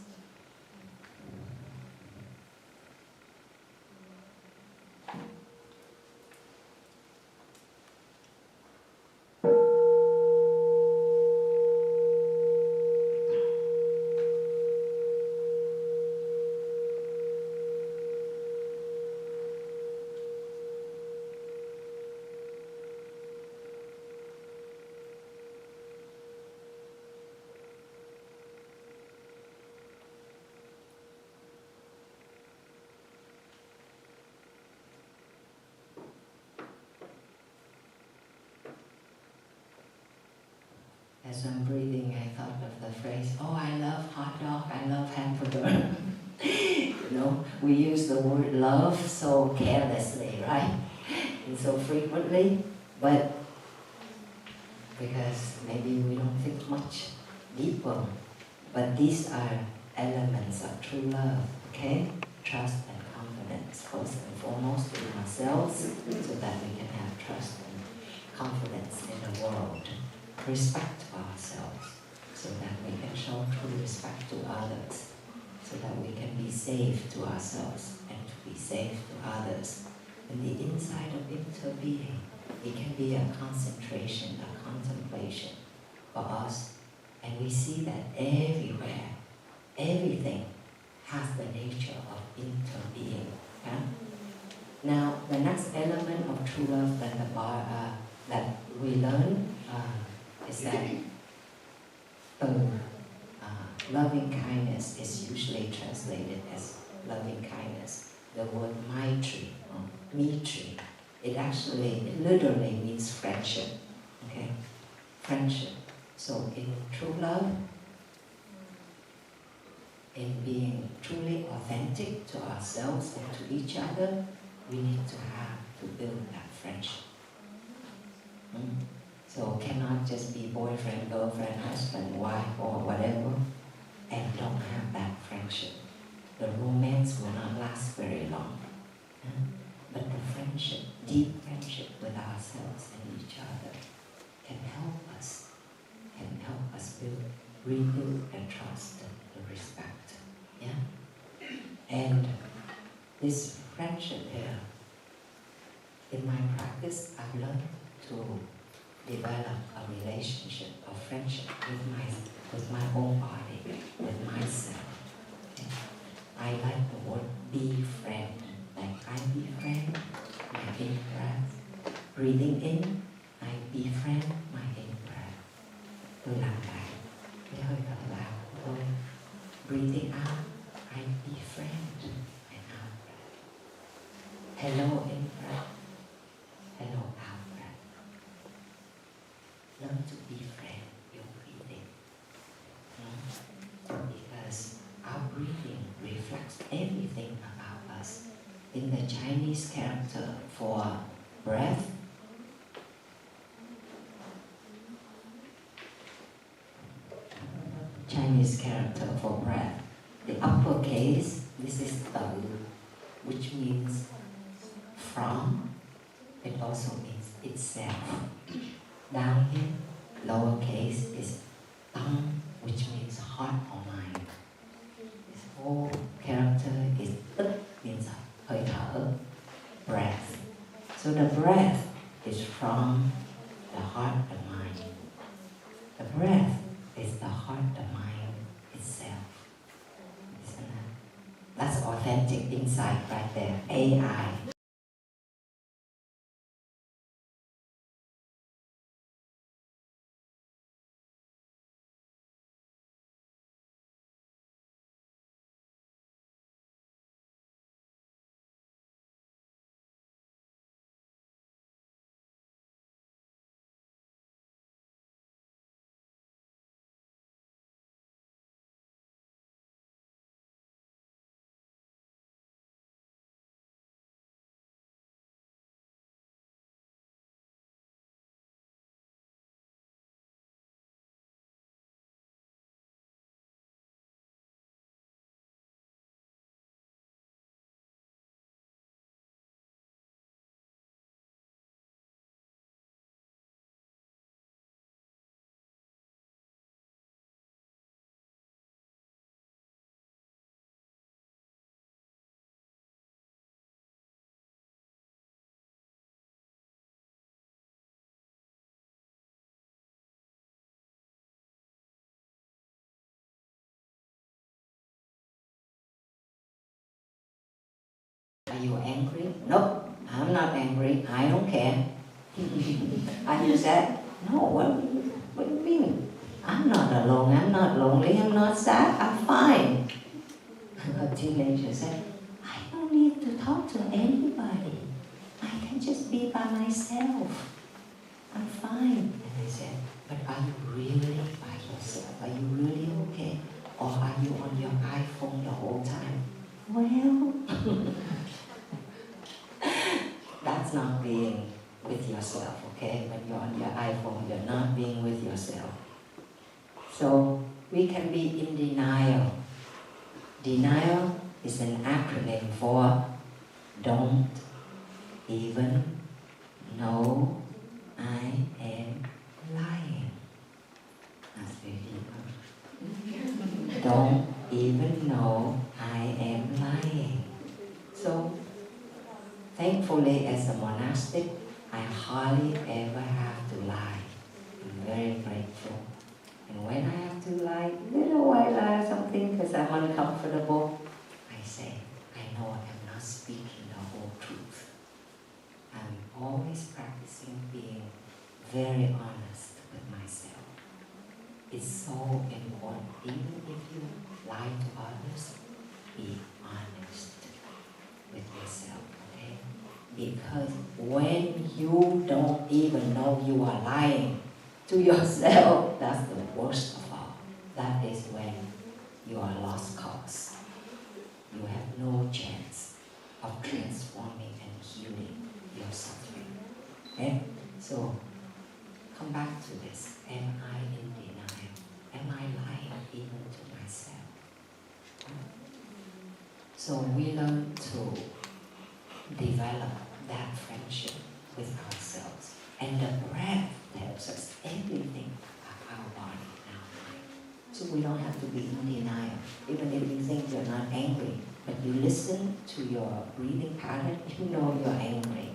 As I'm breathing, I thought of the phrase, oh, I love hot dog, I love hamburger. We use the word love so carelessly, right? And so frequently, but because maybe we don't think much deeper. But these are elements of true love, okay? Trust and confidence, first and foremost in ourselves, so that we can have trust and confidence in the world. Respect for ourselves, so that we can show true respect to others, so that we can be safe to ourselves and to be safe to others. And the inside of interbeing, it can be a concentration, a contemplation for us. And we see that everywhere, everything has the nature of interbeing. Yeah? Now, the next element of true love that we learn is that loving kindness is usually translated as loving kindness. The word maitri, or mitri, it literally means friendship. Okay, friendship. So in true love, in being truly authentic to ourselves and to each other, we need to build that friendship. So cannot just be boyfriend, girlfriend, husband, wife, or whatever, and don't have that friendship. The romance will not last very long. But the friendship, deep friendship with ourselves and each other can help us rebuild and trust and respect. Yeah? And this friendship here, in my practice, I've learned to develop a relationship of friendship with my own body, with myself. Okay? I like the word befriend. Like I befriend my in-breath. Breathing in, I befriend my in-breath. Tôi làm lại cái hơi thở vào của tôi. Breathing out, I befriend my out-breath. Hello in-breath. Hello out-breath. Learn to befriend your breathing. Because our breathing reflects everything about us. In the Chinese character for breath, the uppercase, this is Tao, which means from, it also means itself. Down here, lowercase is Tang, which means heart or mind. This whole character is means hơi thở, breath. So the breath is from the heart and mind. authentic insight right there. AI. Are you angry? Nope, I'm not angry. I don't care. Are you sad? No, what do you mean? I'm not alone. I'm not lonely. I'm not sad. I'm fine. A teenager said, I don't need to talk to anybody. I can just be by myself. I'm fine. And I said, but are you really by yourself? Are you really okay? Or are you on your iPhone the whole time? Well, that's not being with yourself, okay? When you're on your iPhone, you're not being with yourself. So we can be in denial. Denial is an acronym for don't even know I am lying. That's very deep. Don't even know I am lying. So, thankfully, as a monastic, I hardly ever have to lie. I'm very grateful. And when I have to lie, little while lie or something because I'm uncomfortable, I say, I know I'm not speaking the whole truth. I'm always practicing being very honest with myself. It's so important. Even if you lie to others, be honest with yourself, okay? Because when you don't even know you are lying to yourself, that's the worst of all. That is when you are lost cause. You have no chance of transforming and healing your suffering. Okay? So, come back to this. Am I in denial? Am I lying even to myself? So we learn to develop that friendship with ourselves. And the breath tells us everything about our body and our mind. So we don't have to be in denial. Even if you think you're not angry, but you listen to your breathing pattern, you know you're angry.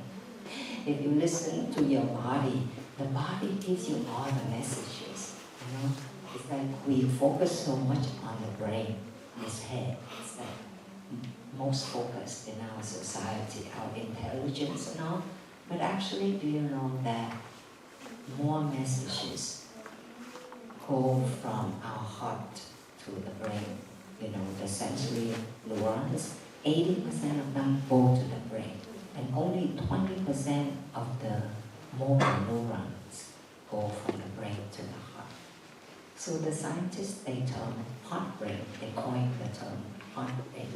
If you listen to your body, the body gives you all the messages. You know, it's like we focus so much on the brain, this head. It's like most focused in our society, our intelligence and all. But actually, do you know that more messages go from our heart to the brain? You know, the sensory neurons, 80% of them go to the brain. And only 20% of the motor neurons go from the brain to the heart. So the scientists, they term heart brain, they coined the term heart brain.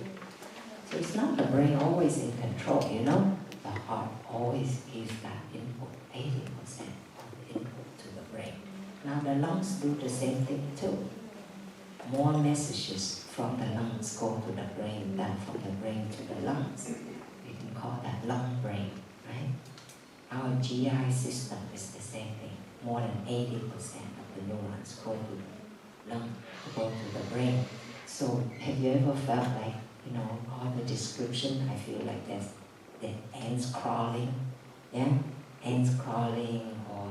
So it's not the brain always in control, you know? The heart always gives that input, 80% of the input to the brain. Now the lungs do the same thing too. More messages from the lungs go to the brain than from the brain to the lungs. We can call that lung brain, right? Our GI system is the same thing. More than 80% of the neurons go to the lung, go to the brain. So have you ever felt like, you know, all the description, I feel like there's the ants crawling, yeah? Ants crawling, or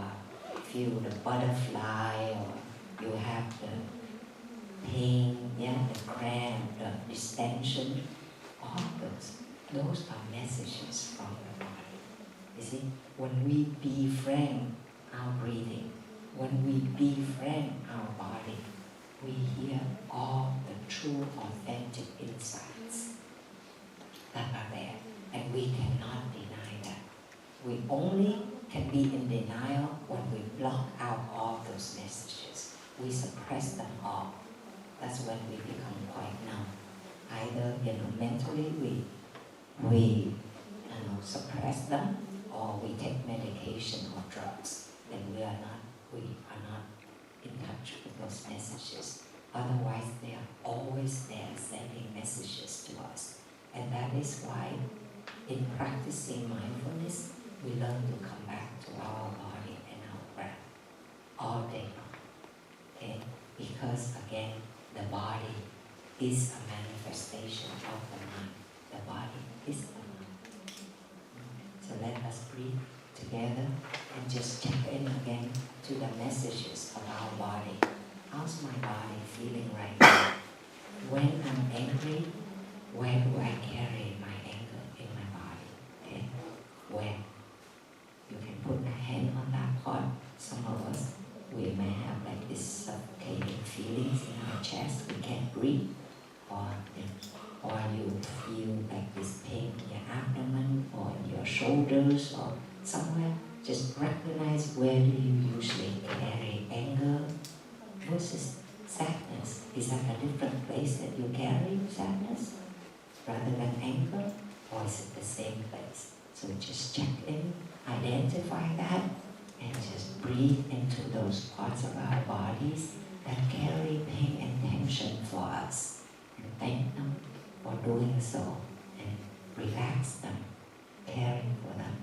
feel the butterfly, or you have the pain, yeah, the cramp, the distension. all those are messages from the body. You see, when we befriend our breathing, when we befriend our body, we hear all the true, authentic insights that are there, and we cannot deny that. We only can be in denial when we block out all those messages. We suppress them all. That's when we become quite numb. Either mentally we suppress them, or we take medication or drugs. Then we are not in touch with those messages. Otherwise, they are always there, sending messages to us. And that is why, in practicing mindfulness, we learn to come back to our body and our breath all day long. Okay? Because again, the body is a manifestation of the mind. The body is the mind. So let us breathe together and just check in again to the messages of our body. How's my body feeling right now? When I'm angry, where do I carry my anger in my body? Okay? Where? You can put a hand on that part. Some of us, we may have like this suffocating feelings in our chest. We can't breathe. Or you feel like this pain in your abdomen or in your shoulders or somewhere. Just recognize, where do you usually carry anger versus sadness. Is that a different place that you carry sadness rather than anger? Or is it the same place? So just check in, identify that, and just breathe into those parts of our bodies that carry pain and tension for us. And thank them for doing so, and relax them, caring for them.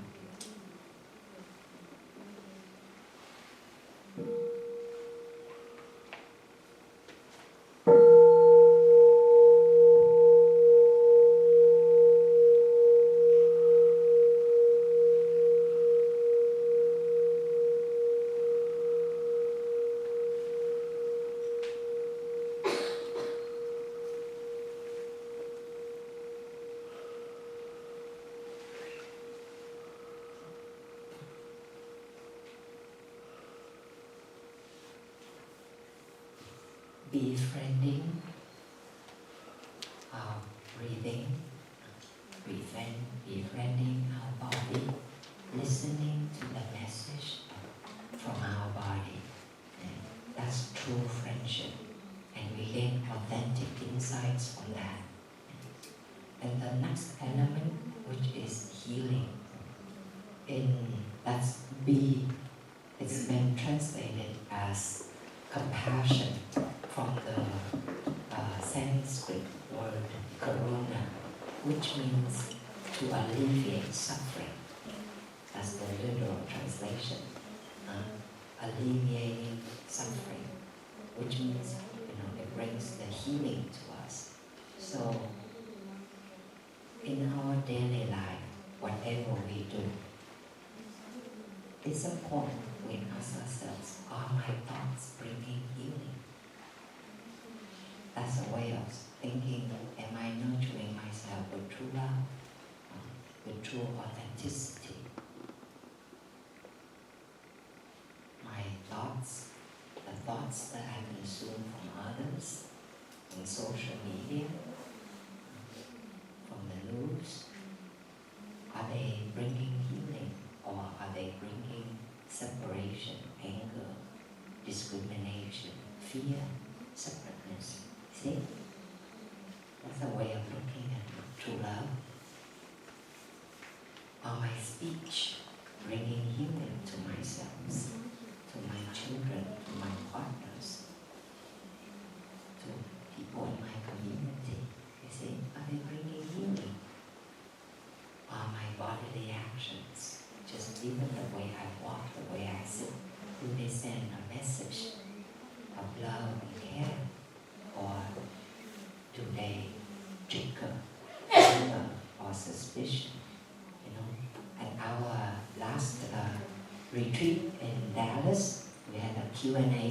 Befriending our breathing, befriending our body, listening to the message from our body. And that's true friendship. And we gain authentic insights from that. And the next element, which is healing, that's B, it's been translated as compassion from the Sanskrit word karuna, which means to alleviate suffering. That's the literal translation. Alleviating suffering, which means it brings the healing to us. So in our daily life, whatever we do, it's important we ask ourselves, are my thoughts bringing healing? That's a way of thinking, am I nurturing myself with true love, with true authenticity? My thoughts, the thoughts that I consume from others, in social media, from the news, are they bringing healing, or are they bringing separation, anger, discrimination, fear, separateness? See? That's a way of looking at true love. Are my speech bringing healing to myself, to my children, to my partners, to people in my community? You see? Are they bringing healing? Are my bodily actions, just even the way I walk, the way I sit, do they send a message of love and care? Or do they trigger anger or suspicion? At our last retreat in Dallas, we had a Q&A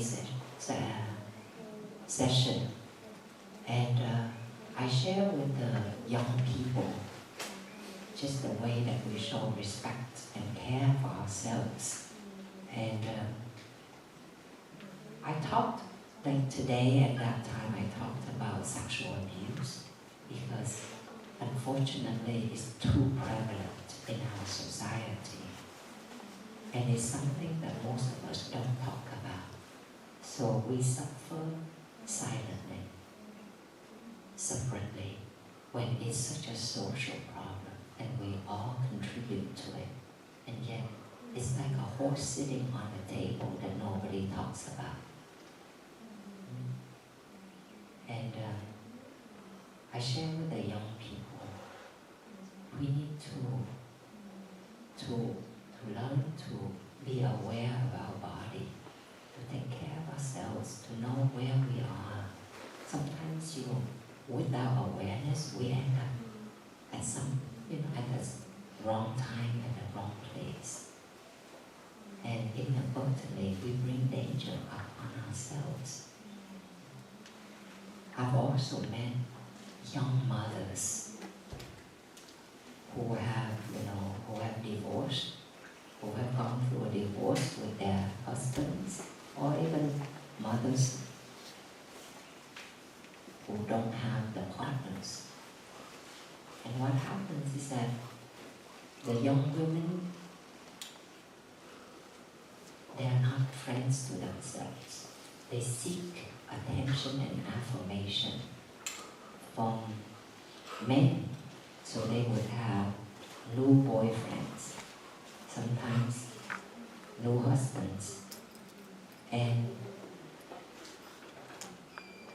session, and I share with the young people just the way that we show respect and care for ourselves. And I talked, like today at that time, I talked about sexual abuse because unfortunately it's too prevalent in our society. And it's something that most of us don't talk about. So we suffer silently, separately, when it's such a social problem and we all contribute to it. And yet, it's like a horse sitting on a table that nobody talks about. And I share with the young people, we need to learn to be aware of our body, to take care of ourselves, to know where we are. Sometimes without awareness, we end up at at the wrong time, at the wrong place. And inadvertently, we bring danger upon ourselves. I've also met young mothers who have divorced, who have gone through a divorce with their husbands, or even mothers who don't have the partners. And what happens is that the young women, they are not friends to themselves. They seek attention and affirmation from men. So they would have new boyfriends, sometimes new husbands. And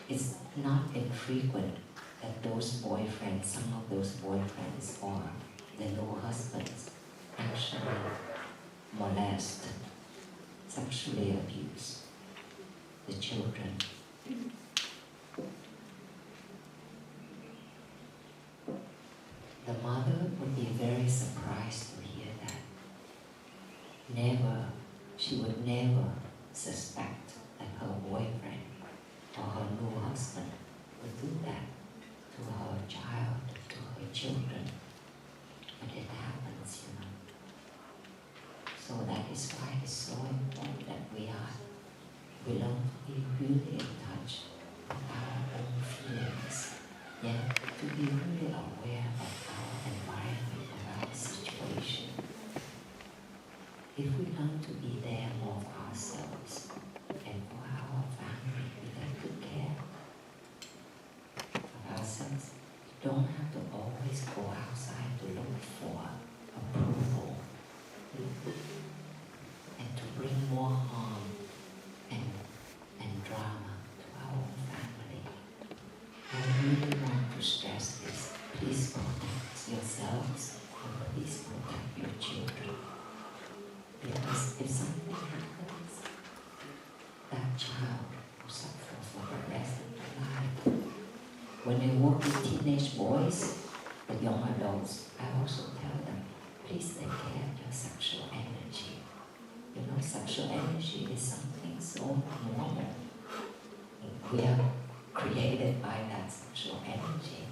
it's not infrequent that those boyfriends, some of those boyfriends or the new husbands actually molest, sexually abuse the children. The mother would be very surprised to hear that. She would never suspect that her boyfriend or her new husband would do that to her child, to her children. But it happens, So that is why it's so important that we learn to be really in touch with our own feelings, yet to be really aware of our environment, of our situation. If we learn to be there more for ourselves and for our family, we take good care of ourselves. We don't have to always go outside to look for approval and to bring more harm and drama to our own family. I really want to stress this. Please protect yourselves and please protect your children. Because if something happens, that child will suffer for the rest of their life. When I work with teenage boys, the young adults, I also tell them, please take care of your sexual energy. Sexual energy is something so normal. We are created by that sexual energy.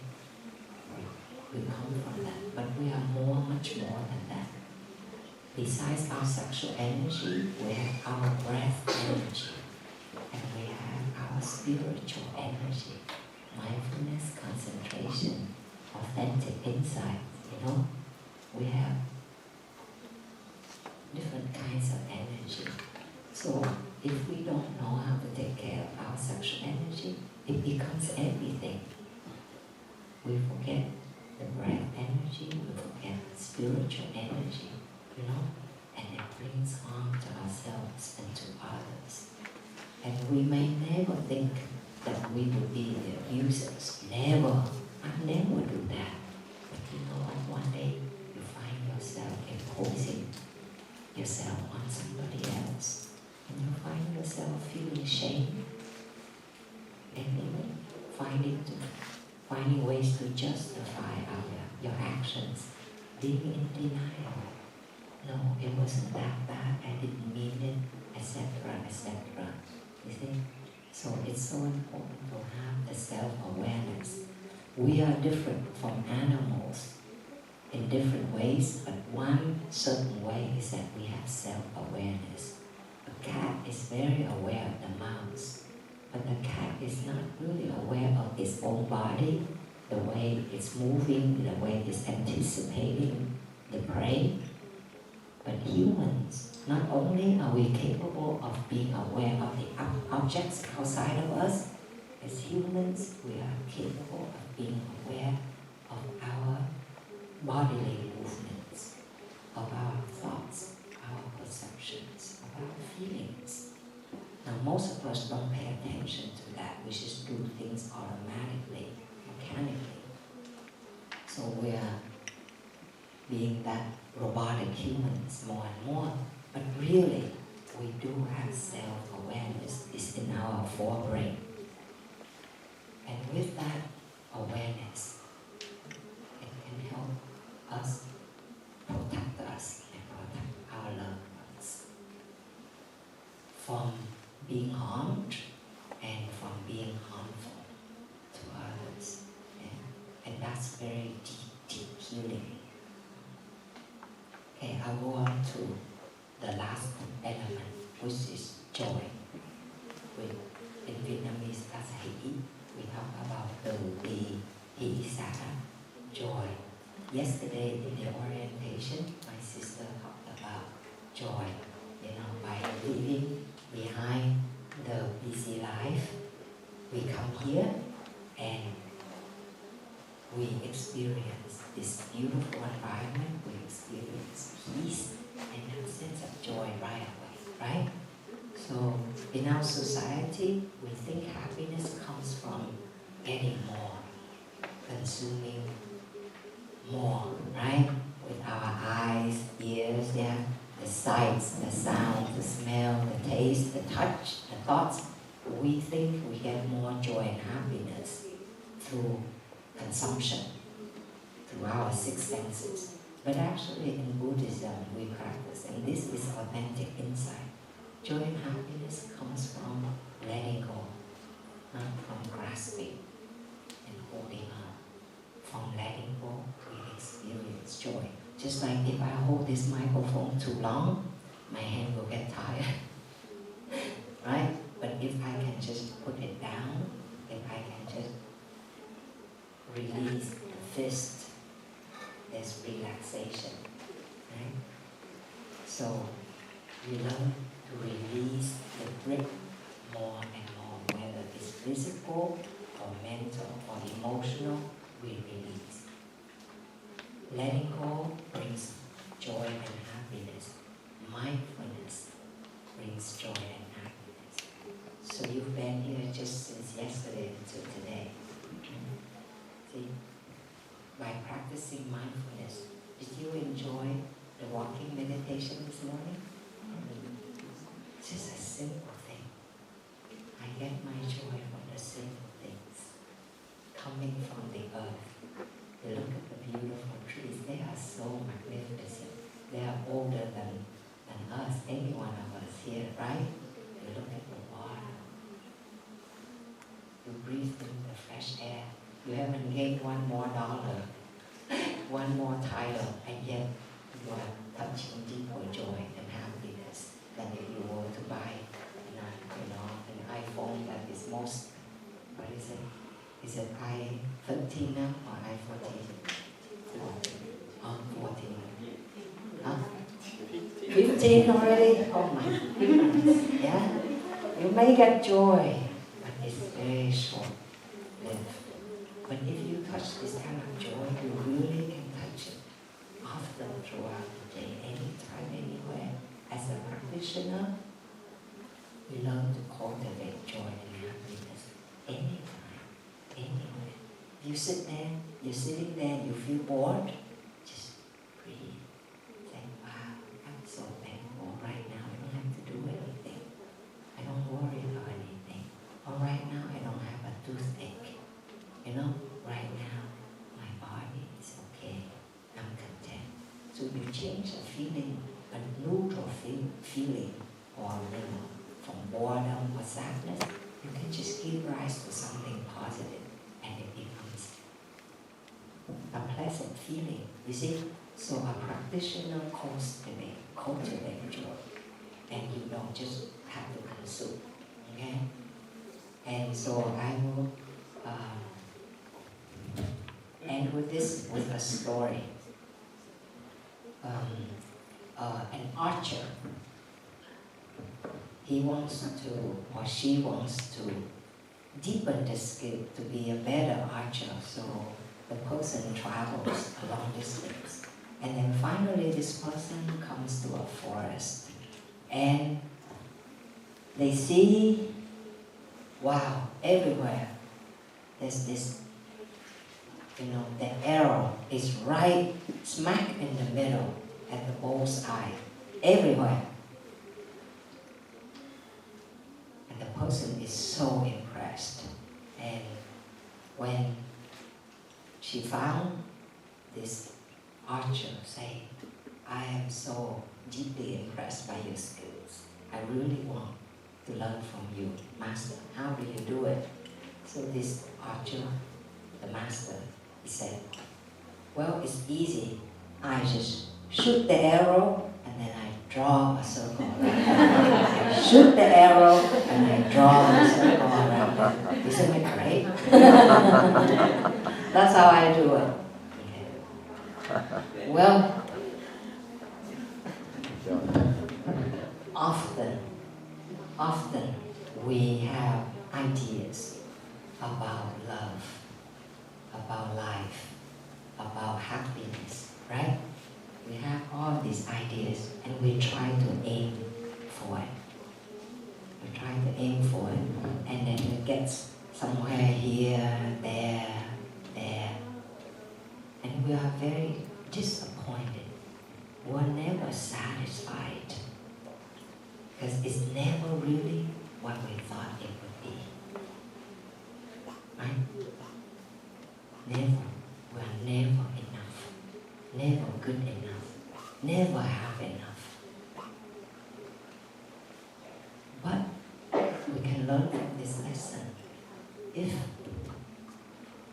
We come from that, but we are much more than that. Besides our sexual energy, we have our breath energy, and we have our spiritual energy, mindfulness, concentration, authentic insight. We have different kinds of energy. So if we don't know how to take care of our sexual energy, it becomes everything. We forget the breath energy, we forget the spiritual energy, and it brings harm to ourselves and to others. And we may never think that we would be the abusers. Never. I never do that. But one day you find yourself imposing yourself on somebody else, and you find yourself feeling shame, and even finding ways to justify your actions, being in denial. No, it wasn't that bad, I didn't mean it, etc., etc. You see? So it's so important to have the self-awareness We are different from animals in different ways, but one certain way is that we have self-awareness. A cat is very aware of the mouse, but the cat is not really aware of its own body, the way it's moving, the way it's anticipating the prey. But humans, not only are we capable of being aware of the objects outside of us, as humans, we are capable of being aware of our bodily movements, of our thoughts, our perceptions, of our feelings. Now, most of us don't pay attention to that. We just do things automatically, mechanically. So we are being that robotic humans more and more. But really, we do have self-awareness. It's in our forebrain. And with that awareness, it can help us, protect us, and protect our loved ones from being harmed and from being harmful to others. And that's very deep, deep healing. Okay, I'll go on to the last element, which is joy. In Vietnamese, that's hỷ. We talk about từ bi, hỷ xả, joy. Yesterday in the orientation, my sister talked about joy. By leaving behind the busy life, we come here and we experience this beautiful environment, we experience peace and a sense of joy right away, right? So in our society, we think happiness comes from getting more, consuming more, right? With our eyes, ears, the sights, the sound, the smell, the taste, the touch, the thoughts. We think we get more joy and happiness through consumption, through our six senses. But actually in Buddhism we practice, and this is authentic insight. Joy and happiness comes from letting go, not from grasping and holding on. From letting go, we experience joy. Just like if I hold this microphone too long, my hand will get tired, right? But if I can just put it down, if I can just release the fist, there's relaxation, right? So we learn to release the grip more and more, whether it's physical or mental or emotional, we release. Letting go brings joy and happiness. Mindfulness brings joy and happiness. So you've been here just since yesterday until today. See, by practicing mindfulness, did you enjoy the walking meditation this morning? It's just a simple thing. I get my joy from the simple things coming from the earth. You look at the beautiful trees, they are so magnificent. They are older than us, any one of us here, right? You look at the water. You breathe in the fresh air. You haven't gained $1 more, one more title, and yet you are touching deeper joy and happiness than if you were to buy an iPhone that is most, what is it? Is it i13 now or i14? 14. Huh? 15 already? Oh my goodness. Yeah? You may get joy, but it's very short lived. But if you touch this kind of joy, you really can touch it often throughout the day, anytime, anywhere. As a practitioner, we learn to cultivate joy and happiness anytime, anywhere. You sit there, you're sitting there, you feel bored, just breathe. Say, wow, I'm so thankful right now. I don't have to do anything. I don't worry about anything. Or right now, I don't have a toothache. Right now, my body is okay. I'm content. So you change a feeling, a neutral feeling, or from boredom or sadness, you can just give rise to something positive, and it becomes a pleasant feeling. You see? So a practitioner cultivate joy. And you don't just have to consume. Okay? And so I will end with this, with a story. An archer, he wants to, or she wants to deepen the skill to be a better archer. So the person travels a long distance. And then finally this person comes to a forest. And they see, wow, everywhere there's this, the arrow is right smack in the middle at the bull's eye, everywhere. And the person is so impressed. And when she found this archer saying, I am so deeply impressed by your skills. I really want to learn from you, Master. How do you do it? So this archer, the master, he said, well, it's easy. I just shoot the arrow and then I draw a circle around it. I shoot the arrow and I draw a circle around it. Isn't it great? That's how I do it. Okay. Well, often we have ideas about love, about life, about happiness, right? We have all these ideas and we try to aim for it. We try to aim for it and then it gets somewhere here, there. And we are very disappointed. We're never satisfied because it's never really what we thought it would be. Right? Never. We are never enough. Never good enough. Never have enough. But we can learn from this lesson. If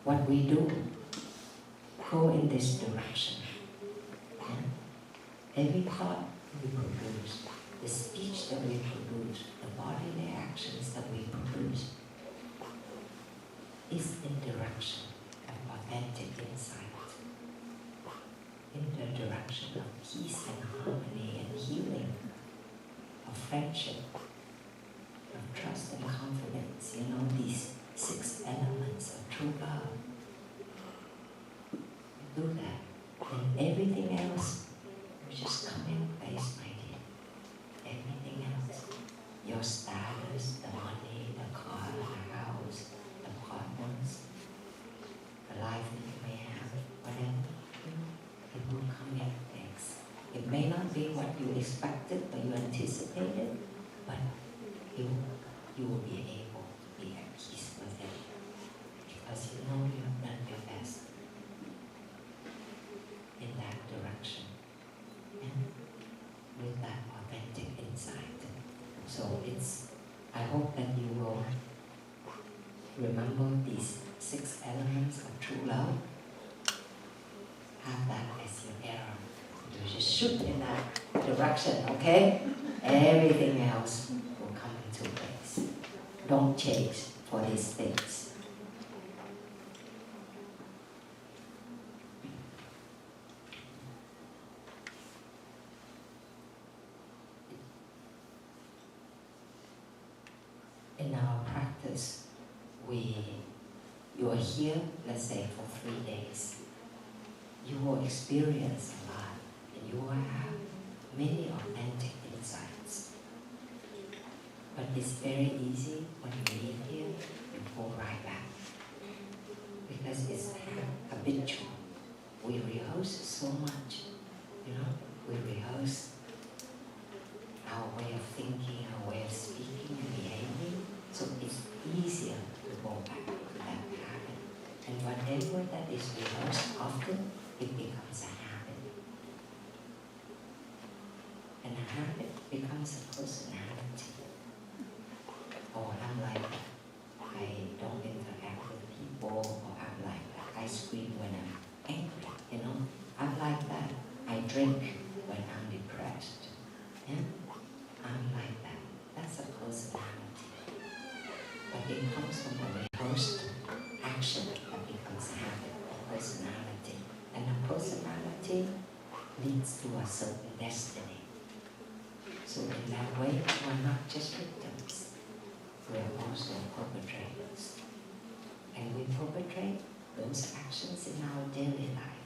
what we do go in this direction, every thought we produce, the speech that we produce, the bodily actions that we produce, is in direction of authentic insight, in the direction of peace and harmony and healing, of friendship, of trust and confidence, these 6 elements of true love. Do that, and everything else will just come in place, my dear. Everything else, your status, the money, the car, the house, the partners, the life that you may have, whatever, it will come in place. It may not be what you expected or you anticipated, but you will be able to be at peace with it because you know you have done your best in that direction and with that authentic insight. So I hope that you will remember these 6 elements of true love. Have that as your arrow. You just shoot in that direction, okay? Everything else will come into place. Don't chase for these things. In our practice, you are here, let's say, for 3 days. You will experience a lot, and you will have many authentic insights. But it's very easy when you leave here, you go right back. Because it's habitual. We rehearse so much, we rehearse our way of thinking, our way of speaking and behaving, so it's easier to go back to that habit. And whatever that is rehearsed often, it becomes a habit. And a habit becomes a personality. Oh, I'm like that. I don't interact with people, or I'm like that. I scream when I'm drink when I'm depressed. Yeah? I'm like that. That's a personality. But it comes from a rehearsed action that becomes habit or personality. And a personality leads to a certain destiny. So in that way, we're not just victims, we're also perpetrators. And we perpetrate those actions in our daily life.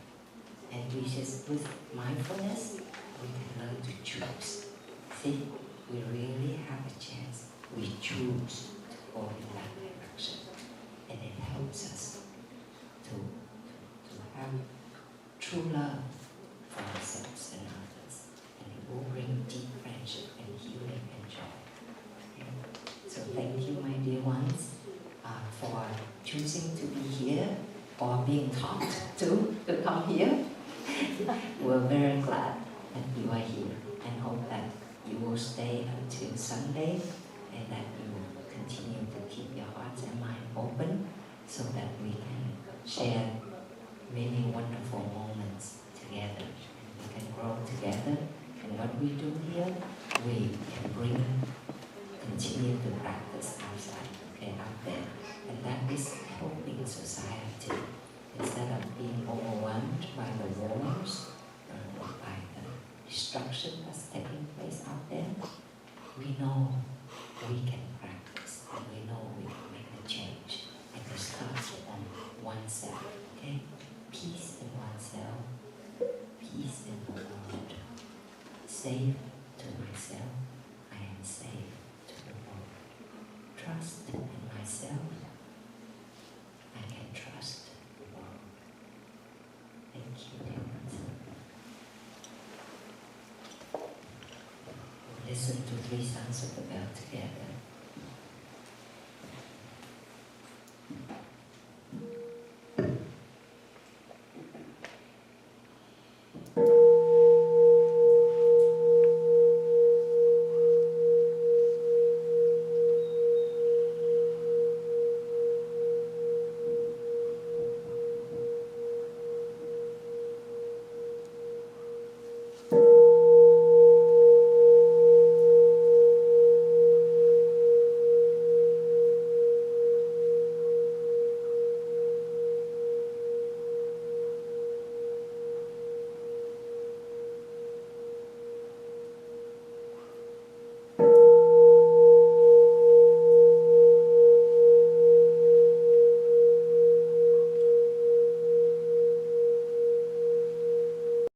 And with mindfulness, we can learn to choose. See, we really have a chance. We choose to go in that direction. And it helps us to have true love for ourselves and others. And it will bring deep friendship and healing and joy. Okay? So thank you, my dear ones, for choosing to be here or being taught to come here. We're very glad that you are here and hope that you will stay until Sunday and that you will continue to keep your hearts and mind open so that we can share many wonderful moments together. And we can grow together. And what we do here, we can continue to practice outside, okay, out there. And that is helping society. Instead of being overwhelmed by the wars, by the destruction that's taking place out there, we know we can practice and we know we can make a change. And it starts from oneself, okay? Peace in oneself, peace in the world. Safe to myself, I am safe to the world. Trust in myself, I can trust the world. Thank you, dear ones. We'll listen to 3 sounds of the bell together.